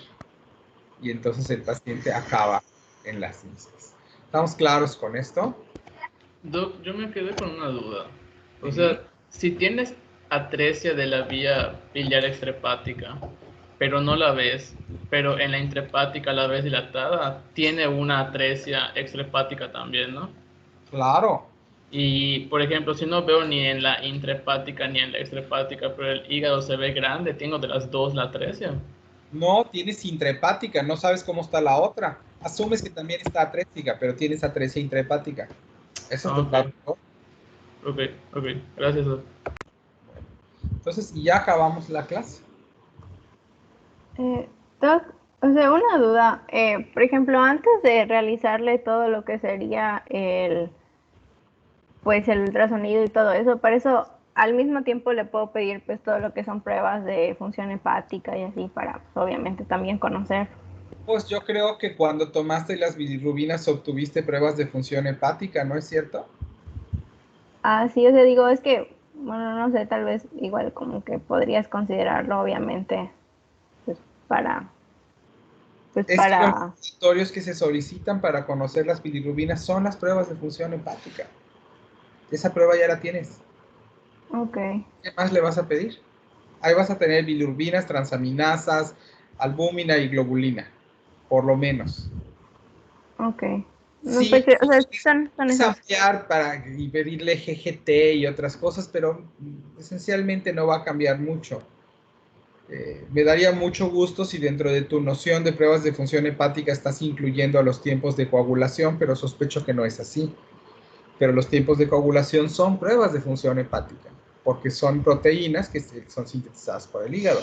Y entonces el paciente acaba en las mismas. ¿Estamos claros con esto? Doc, yo me quedé con una duda. O sea, si tienes atresia de la vía biliar extrahepática, pero no la ves, pero en la intrahepática la ves dilatada, tiene una atresia extrahepática también, ¿no? Claro. Y, por ejemplo, si no veo ni en la intrahepática ni en la extrahepática, pero el hígado se ve grande, tengo de las dos la atresia. No, tienes intrahepática, no sabes cómo está la otra. Asumes que también está atrésica, pero tienes atresia intrahepática. Eso es tu caso. Ok, gracias, Doc. Entonces, ya acabamos la clase. Doc, o sea, una duda. Por ejemplo, antes de realizarle todo lo que sería el ultrasonido y todo eso, para eso al mismo tiempo le puedo pedir pues todo lo que son pruebas de función hepática y así para pues, obviamente también conocer. Pues yo creo que cuando tomaste las bilirrubinas obtuviste pruebas de función hepática, ¿no es cierto? Ah, sí, o sea, digo, es que, bueno, no sé, tal vez igual como que podrías considerarlo, obviamente, pues para... Pues Es para... que los laboratorios que se solicitan para conocer las bilirrubinas son las pruebas de función hepática. Esa prueba ya la tienes. Ok. ¿Qué más le vas a pedir? Ahí vas a tener bilirrubinas, transaminasas, albúmina y globulina, por lo menos. Ok. No, Sí, pues, o sea, son esas. ampliar y pedirle GGT y otras cosas, pero esencialmente no va a cambiar mucho. Me daría mucho gusto si dentro de tu noción de pruebas de función hepática estás incluyendo a los tiempos de coagulación, pero sospecho que no es así. Pero los tiempos de coagulación son pruebas de función hepática, porque son proteínas que son sintetizadas por el hígado.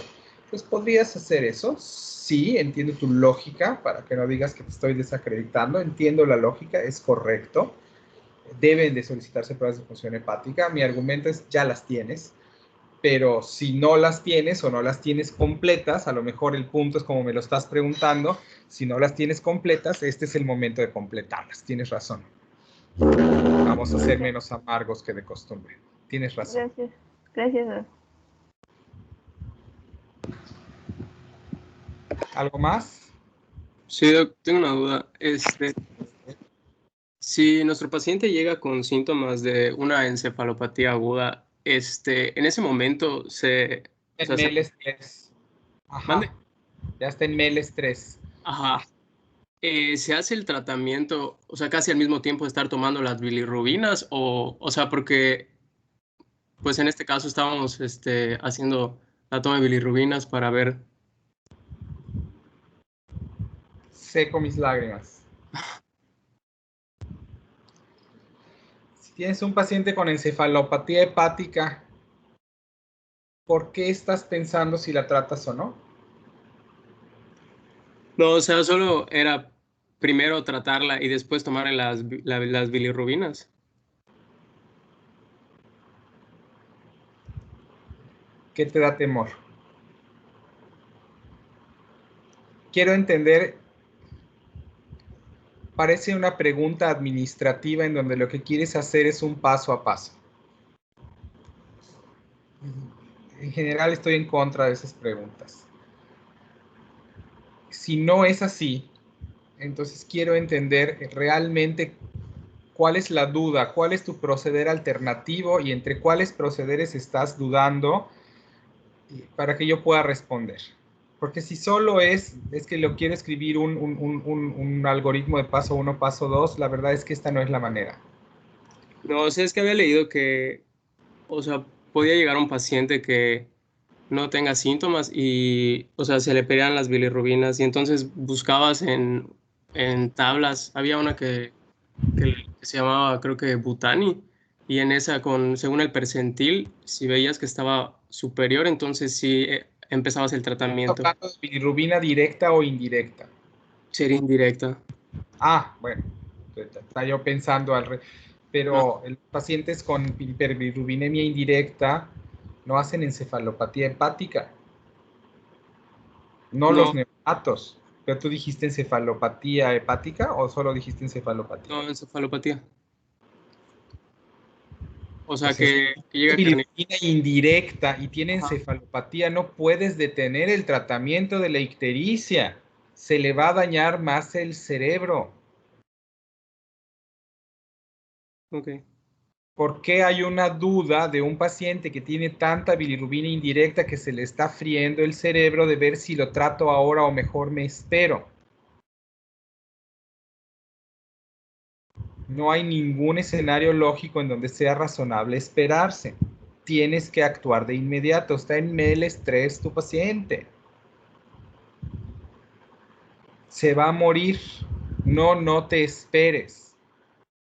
Pues podrías hacer eso. Sí, entiendo tu lógica, para que no digas que te estoy desacreditando. Entiendo la lógica, es correcto. Deben de solicitarse pruebas de función hepática. Mi argumento es, ya las tienes. Pero si no las tienes o no las tienes completas, a lo mejor el punto es como me lo estás preguntando, si no las tienes completas, este es el momento de completarlas. Tienes razón. Vamos a ser menos amargos que de costumbre. Tienes razón. Gracias. Gracias. ¿Algo más? Sí, Doc, tengo una duda. Si nuestro paciente llega con síntomas de una encefalopatía aguda, en ese momento o sea, En MELES 3. ¿Mande? Ajá. Ya está en MELES 3. Ajá. ¿Se hace el tratamiento, o sea, casi al mismo tiempo de estar tomando las bilirrubinas? O sea, porque, pues en este caso estábamos haciendo la toma de bilirrubinas para ver. Seco mis lágrimas. Si tienes un paciente con encefalopatía hepática, ¿por qué estás pensando si la tratas o no? No, o sea, solo era primero tratarla y después tomar las bilirrubinas. ¿Qué te da temor? Quiero entender, parece una pregunta administrativa en donde lo que quieres hacer es un paso a paso. En general estoy en contra de esas preguntas. Si no es así, entonces quiero entender realmente cuál es la duda, cuál es tu proceder alternativo y entre cuáles procederes estás dudando para que yo pueda responder. Porque si solo es que lo quiero escribir un algoritmo de paso 1, paso 2, la verdad es que esta no es la manera. No, o sea, es que había leído que, o sea, podía llegar un paciente que no tenga síntomas y, o sea, se le pedían las bilirrubinas y entonces buscabas en tablas. Había una que se llamaba, creo que Butani, y en esa, según el percentil, si veías que estaba superior, entonces sí empezabas el tratamiento. ¿Estás hablando de bilirrubina directa o indirecta? Sería indirecta. Ah, bueno, está yo pensando pero los pacientes con hiperbilirubinemia indirecta no hacen encefalopatía hepática, no los neonatos. ¿Pero tú dijiste encefalopatía hepática o solo dijiste encefalopatía? No, encefalopatía. O sea, Pues que llega bilirrubina indirecta y tiene encefalopatía, no puedes detener el tratamiento de la ictericia. Se le va a dañar más el cerebro. Ok. ¿Por qué hay una duda de un paciente que tiene tanta bilirrubina indirecta que se le está friendo el cerebro de ver si lo trato ahora o mejor me espero? No hay ningún escenario lógico en donde sea razonable esperarse. Tienes que actuar de inmediato. Está en MELES 3 tu paciente. Se va a morir. No te esperes.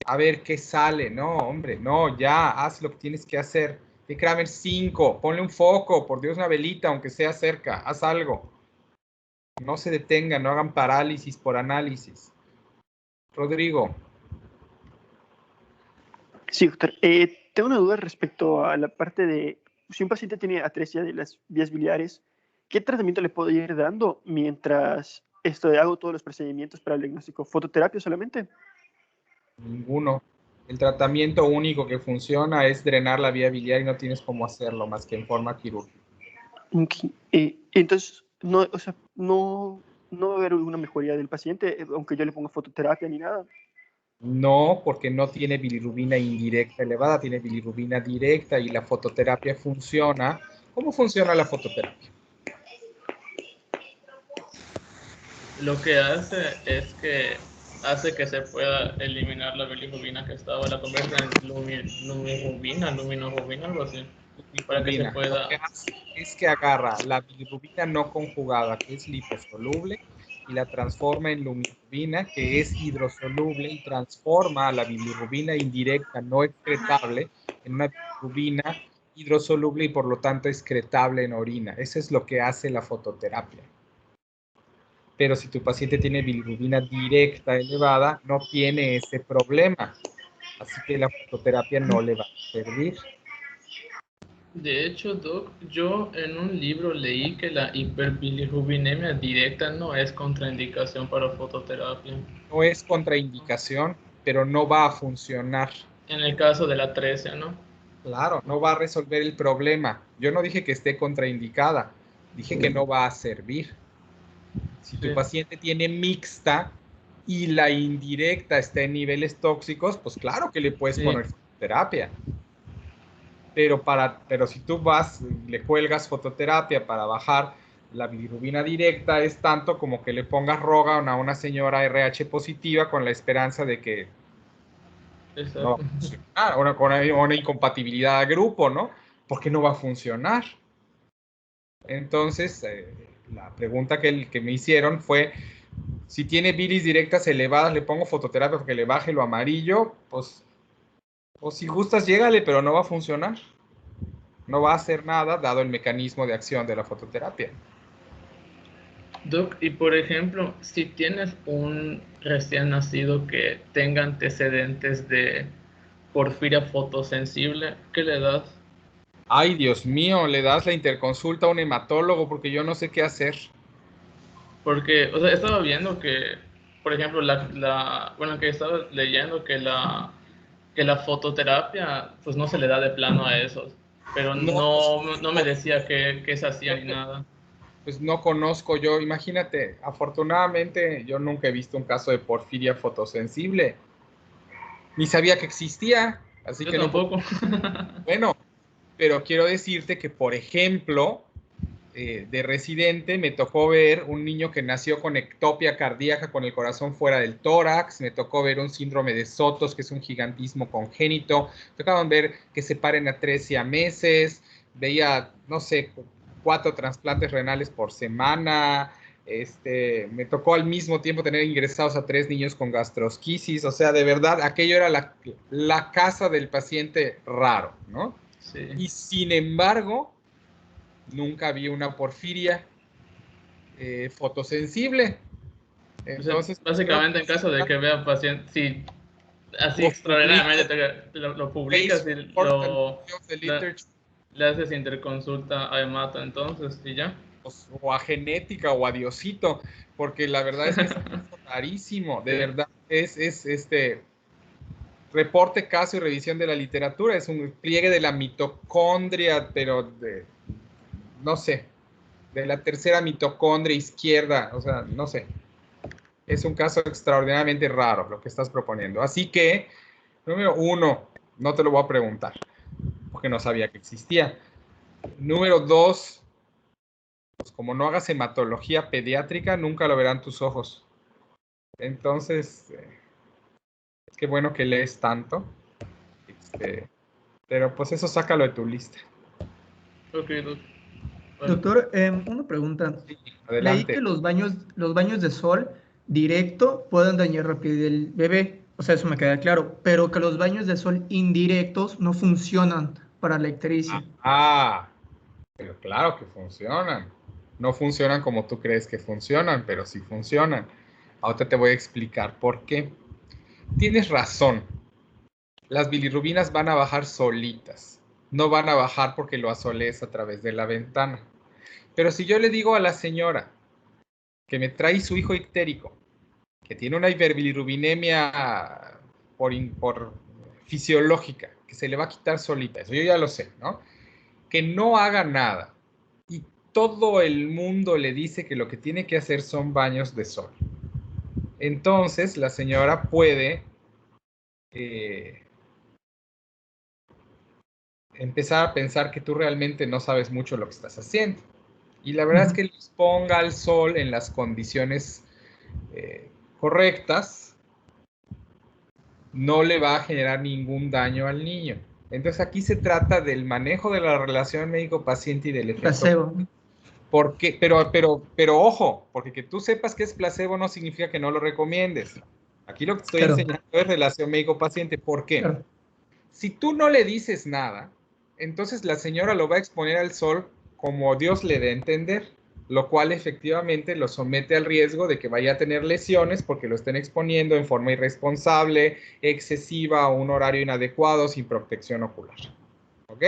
A ver qué sale. No, hombre, no, ya, haz lo que tienes que hacer. De Kramer 5, ponle un foco, por Dios, una velita, aunque sea cerca, haz algo. No se detengan, no hagan parálisis por análisis. Rodrigo. Sí, doctor. Tengo una duda respecto a la parte de si un paciente tiene atresia de las vías biliares, ¿qué tratamiento le puedo ir dando mientras hago todos los procedimientos para el diagnóstico? ¿Fototerapia solamente? Ninguno. El tratamiento único que funciona es drenar la vía biliar y no tienes cómo hacerlo más que en forma quirúrgica. Okay. Entonces, no, o sea, no va a haber una mejoría del paciente, aunque yo le ponga fototerapia ni nada. No, porque no tiene bilirrubina indirecta elevada, tiene bilirrubina directa y la fototerapia funciona. ¿Cómo funciona la fototerapia? Lo que hace es que hace que se pueda eliminar la bilirrubina que estaba, la convierte en lumirubina, algo así, para que se pueda... Lo que hace es que agarra la bilirrubina no conjugada, que es liposoluble, y la transforma en lumirubina, que es hidrosoluble, y transforma a la bilirrubina indirecta no excretable en una bilirrubina hidrosoluble y por lo tanto excretable en orina. Eso es lo que hace la fototerapia. Pero si tu paciente tiene bilirrubina directa elevada, no tiene ese problema. Así que la fototerapia no le va a servir. De hecho, Doc, yo en un libro leí que la hiperbilirrubinemia directa no es contraindicación para fototerapia. No es contraindicación, pero no va a funcionar. En el caso de la atresia, ¿no? Claro, no va a resolver el problema. Yo no dije que esté contraindicada, dije que no va a servir. Si tu paciente tiene mixta, y la indirecta está en niveles tóxicos, pues claro que le puedes poner fototerapia. Pero si tú vas, le cuelgas fototerapia para bajar la bilirrubina directa, es tanto como que le pongas Rogaine a una señora RH positiva con la esperanza de que no va a funcionar, con una incompatibilidad a grupo, ¿no? Porque no va a funcionar. Entonces, la pregunta que me hicieron fue, si tiene bilis directas elevadas, le pongo fototerapia porque le baje lo amarillo, pues si gustas, llégale, pero no va a funcionar. No va a hacer nada, dado el mecanismo de acción de la fototerapia. Doc, y por ejemplo, si tienes un recién nacido que tenga antecedentes de porfiria fotosensible, ¿qué le das? Ay, Dios mío, le das la interconsulta a un hematólogo porque yo no sé qué hacer. Porque, o sea, he estado viendo que, por ejemplo, bueno, que he estado leyendo que la fototerapia, pues no se le da de plano a esos, pero no me decía que se hacía ni nada. Pues no conozco yo, imagínate, afortunadamente yo nunca he visto un caso de porfiria fotosensible, ni sabía que existía, así Yo que tampoco. Bueno, pero quiero decirte que, por ejemplo, de residente me tocó ver un niño que nació con ectopia cardíaca, con el corazón fuera del tórax, me tocó ver un síndrome de Sotos, que es un gigantismo congénito, me tocaban ver que se paren a 13 meses, veía, no sé, 4 trasplantes renales por semana, me tocó al mismo tiempo tener ingresados a 3 niños con gastrosquisis, o sea, de verdad, aquello era la casa del paciente raro, ¿no? Sí. Y sin embargo, nunca vi una porfiria fotosensible. Entonces, básicamente, en caso de que vea pacientes, si así extraordinariamente lo publicas y le haces interconsulta a hemato, entonces, y ya. O a genética o a Diosito, porque la verdad es que es rarísimo, de verdad, es reporte, caso y revisión de la literatura, es un pliegue de la mitocondria, pero no sé, de la tercera mitocondria izquierda, o sea, no sé. Es un caso extraordinariamente raro lo que estás proponiendo. Así que, número 1, no te lo voy a preguntar, porque no sabía que existía. Número 2, pues como no hagas hematología pediátrica, nunca lo verán tus ojos. Entonces, qué bueno que lees tanto. Pero pues eso sácalo de tu lista. Ok, Doctor, una pregunta. Sí, leí que los baños de sol directo pueden dañar la piel del bebé. O sea, eso me queda claro. Pero que los baños de sol indirectos no funcionan para la ictericia. Pero claro que funcionan. No funcionan como tú crees que funcionan, pero sí funcionan. Ahorita te voy a explicar por qué. Tienes razón. Las bilirrubinas van a bajar solitas. No van a bajar porque lo asolees a través de la ventana. Pero si yo le digo a la señora que me trae su hijo ictérico, que tiene una hiperbilirrubinemia por fisiológica, que se le va a quitar solita, eso yo ya lo sé, ¿no? Que no haga nada. Y todo el mundo le dice que lo que tiene que hacer son baños de sol. Entonces la señora puede empezar a pensar que tú realmente no sabes mucho lo que estás haciendo. Y la verdad es que los ponga al sol en las condiciones correctas, no le va a generar ningún daño al niño. Entonces aquí se trata del manejo de la relación médico-paciente y del efecto placebo. Porque, pero ojo, porque que tú sepas que es placebo no significa que no lo recomiendes. Aquí lo que estoy enseñando es relación médico-paciente. ¿Por qué? Claro. Si tú no le dices nada, entonces la señora lo va a exponer al sol como Dios le dé a entender, lo cual efectivamente lo somete al riesgo de que vaya a tener lesiones porque lo estén exponiendo en forma irresponsable, excesiva, a un horario inadecuado, sin protección ocular. ¿Ok?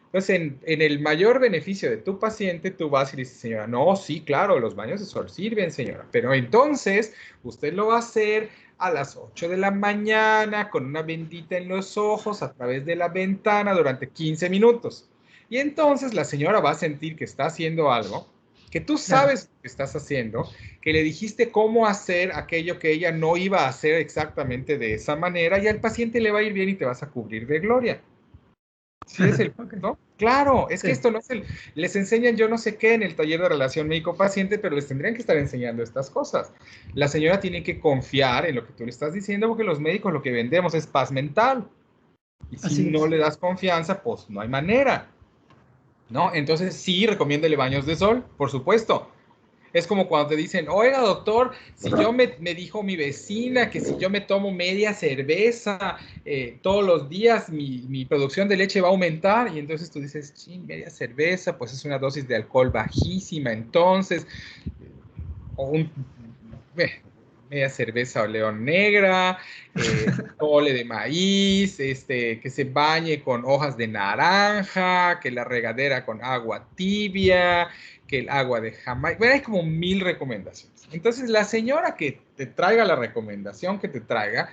Entonces, en el mayor beneficio de tu paciente, tú vas y le dices, señora, no, sí, claro, los baños de sol sirven, señora, pero entonces usted lo va a hacer a las 8 de la mañana con una bendita en los ojos a través de la ventana durante 15 minutos. Y entonces la señora va a sentir que está haciendo algo que tú sabes lo que estás haciendo, que le dijiste cómo hacer aquello que ella no iba a hacer exactamente de esa manera, y al paciente le va a ir bien y te vas a cubrir de gloria. ¿Sí es el punto? Claro, es que esto no es les enseñan yo no sé qué en el taller de relación médico-paciente, pero les tendrían que estar enseñando estas cosas. La señora tiene que confiar en lo que tú le estás diciendo, porque los médicos lo que vendemos es paz mental. Y si no le das confianza, pues no hay manera, ¿no? Entonces sí, recomiéndele baños de sol, por supuesto. Es como cuando te dicen, oiga, doctor, si yo me dijo mi vecina que si yo me tomo media cerveza todos los días, mi producción de leche va a aumentar. Y entonces tú dices, sí, media cerveza, pues es una dosis de alcohol bajísima. Entonces, o media cerveza o león negra, tole de maíz, que se bañe con hojas de naranja, que la regadera con agua tibia, que el agua de Jamaica. Bueno, hay como 1000 recomendaciones. Entonces, la señora que te traiga la recomendación que te traiga,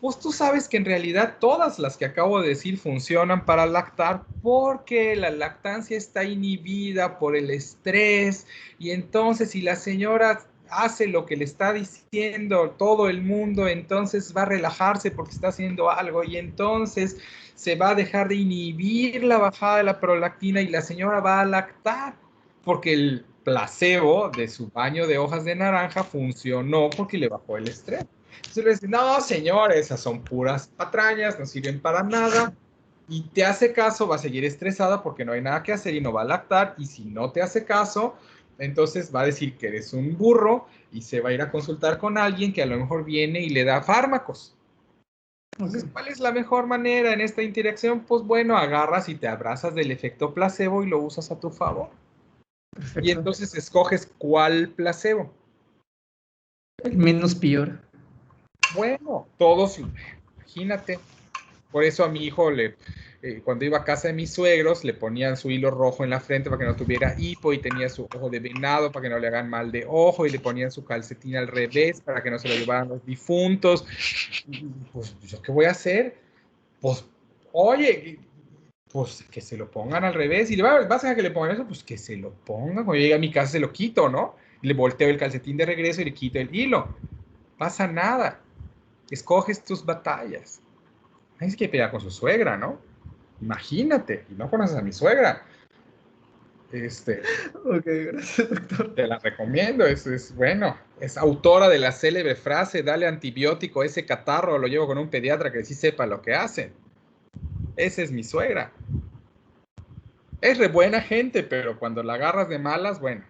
pues tú sabes que en realidad todas las que acabo de decir funcionan para lactar, porque la lactancia está inhibida por el estrés, y entonces si la señora hace lo que le está diciendo todo el mundo, entonces va a relajarse porque está haciendo algo, y entonces se va a dejar de inhibir la bajada de la prolactina y la señora va a lactar, porque el placebo de su baño de hojas de naranja funcionó porque le bajó el estrés. Entonces le dicen, no, señores, esas son puras patrañas, no sirven para nada. Y te hace caso, va a seguir estresada porque no hay nada que hacer y no va a lactar. Y si no te hace caso, entonces va a decir que eres un burro y se va a ir a consultar con alguien que a lo mejor viene y le da fármacos. Entonces, ¿cuál es la mejor manera en esta interacción? Pues bueno, agarras y te abrazas del efecto placebo y lo usas a tu favor. Perfecto. Y entonces escoges cuál placebo. El menos peor. Bueno, todos, imagínate. Por eso a mi hijo, cuando iba a casa de mis suegros, le ponían su hilo rojo en la frente para que no tuviera hipo, y tenía su ojo de venado para que no le hagan mal de ojo, y le ponían su calcetín al revés para que no se lo llevaran los difuntos. Pues, ¿yo qué voy a hacer? Pues, oye, pues que se lo pongan al revés. Y le vas a que le pongan eso, pues que se lo pongan. Cuando llegue a mi casa se lo quito, ¿no? Y le volteo el calcetín de regreso y le quito el hilo. Pasa nada. Escoges tus batallas. Hay que pelear con su suegra, ¿no? Imagínate, y no conoces a mi suegra. Ok, gracias, doctor. Te la recomiendo, es bueno. Es autora de la célebre frase, dale antibiótico a ese catarro, lo llevo con un pediatra que sí sepa lo que hace. Esa es mi suegra. Es re buena gente, pero cuando la agarras de malas, bueno,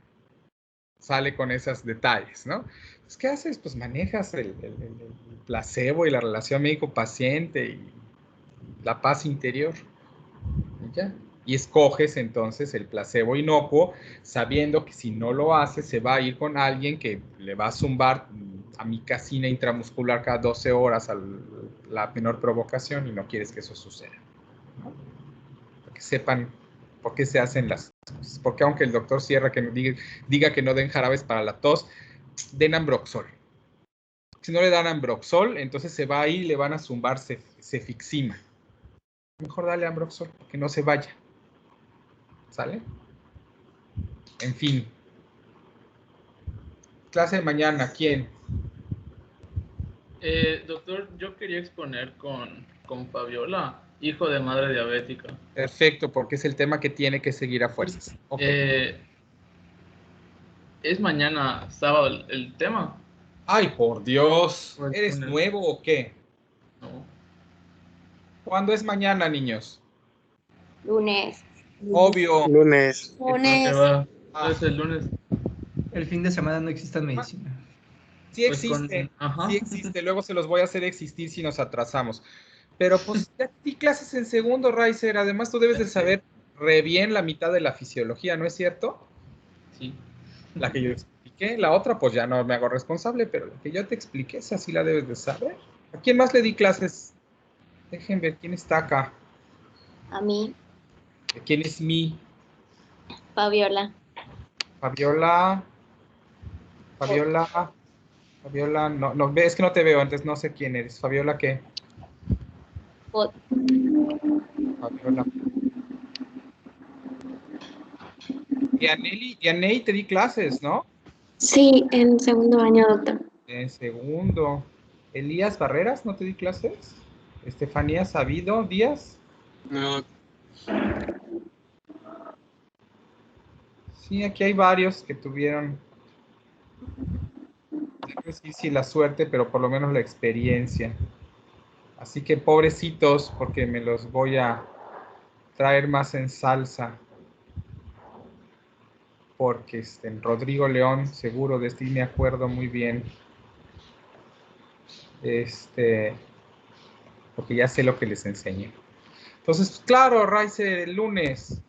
sale con esos detalles, ¿no? Pues, ¿qué haces? Pues manejas el placebo y la relación médico-paciente y la paz interior. ¿Y ya? Y escoges entonces el placebo inocuo, sabiendo que si no lo hace, se va a ir con alguien que le va a zumbar amicacina intramuscular cada 12 horas a la menor provocación, y no quieres que eso suceda, ¿no? Para que sepan por qué se hacen las cosas. Porque aunque el doctor Sierra que diga que no den jarabes para la tos, den Ambroxol. Si no le dan Ambroxol, entonces se va a ir y le van a zumbar cefixima. Mejor dale Ambroxol, que no se vaya. ¿Sale? En fin. Clase de mañana, ¿quién? Doctor, yo quería exponer con Fabiola, hijo de madre diabética. Perfecto, porque es el tema que tiene que seguir a fuerzas. Okay. ¿Es mañana sábado el tema? Ay, por Dios. ¿Eres nuevo o qué? No. ¿Cuándo es mañana, niños? Lunes. Obvio. Lunes. Es el lunes. El fin de semana no existe en medicina. Sí existe, sí existe. Luego se los voy a hacer existir si nos atrasamos. Pero pues ya di clases en segundo, Riser. Además tú debes de saber re bien la mitad de la fisiología, ¿no es cierto? Sí. La que yo expliqué. La otra pues ya no me hago responsable, pero la que yo te expliqué, esa sí la debes de saber. ¿A quién más le di clases? Dejen ver quién está acá. A mí. ¿Quién es mi? Fabiola. Fabiola, no, es que no te veo, entonces no sé quién eres. Fabiola, ¿qué? Fabiola. Dianey, te di clases, ¿no? Sí, en segundo año, doctor. En segundo. Elías Barreras, ¿no te di clases? Estefanía Sabido Díaz. No, Sí, aquí hay varios que tuvieron, no sé si la suerte, pero por lo menos la experiencia. Así que pobrecitos, porque me los voy a traer más en salsa. Porque Rodrigo León, seguro, de este me acuerdo muy bien. Porque ya sé lo que les enseñé. Entonces, claro, Raice, el lunes.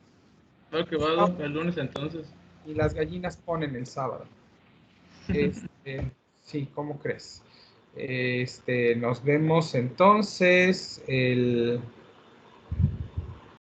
Claro que va, Doc, el lunes entonces. Y las gallinas ponen el sábado. Sí, ¿cómo crees? Nos vemos entonces el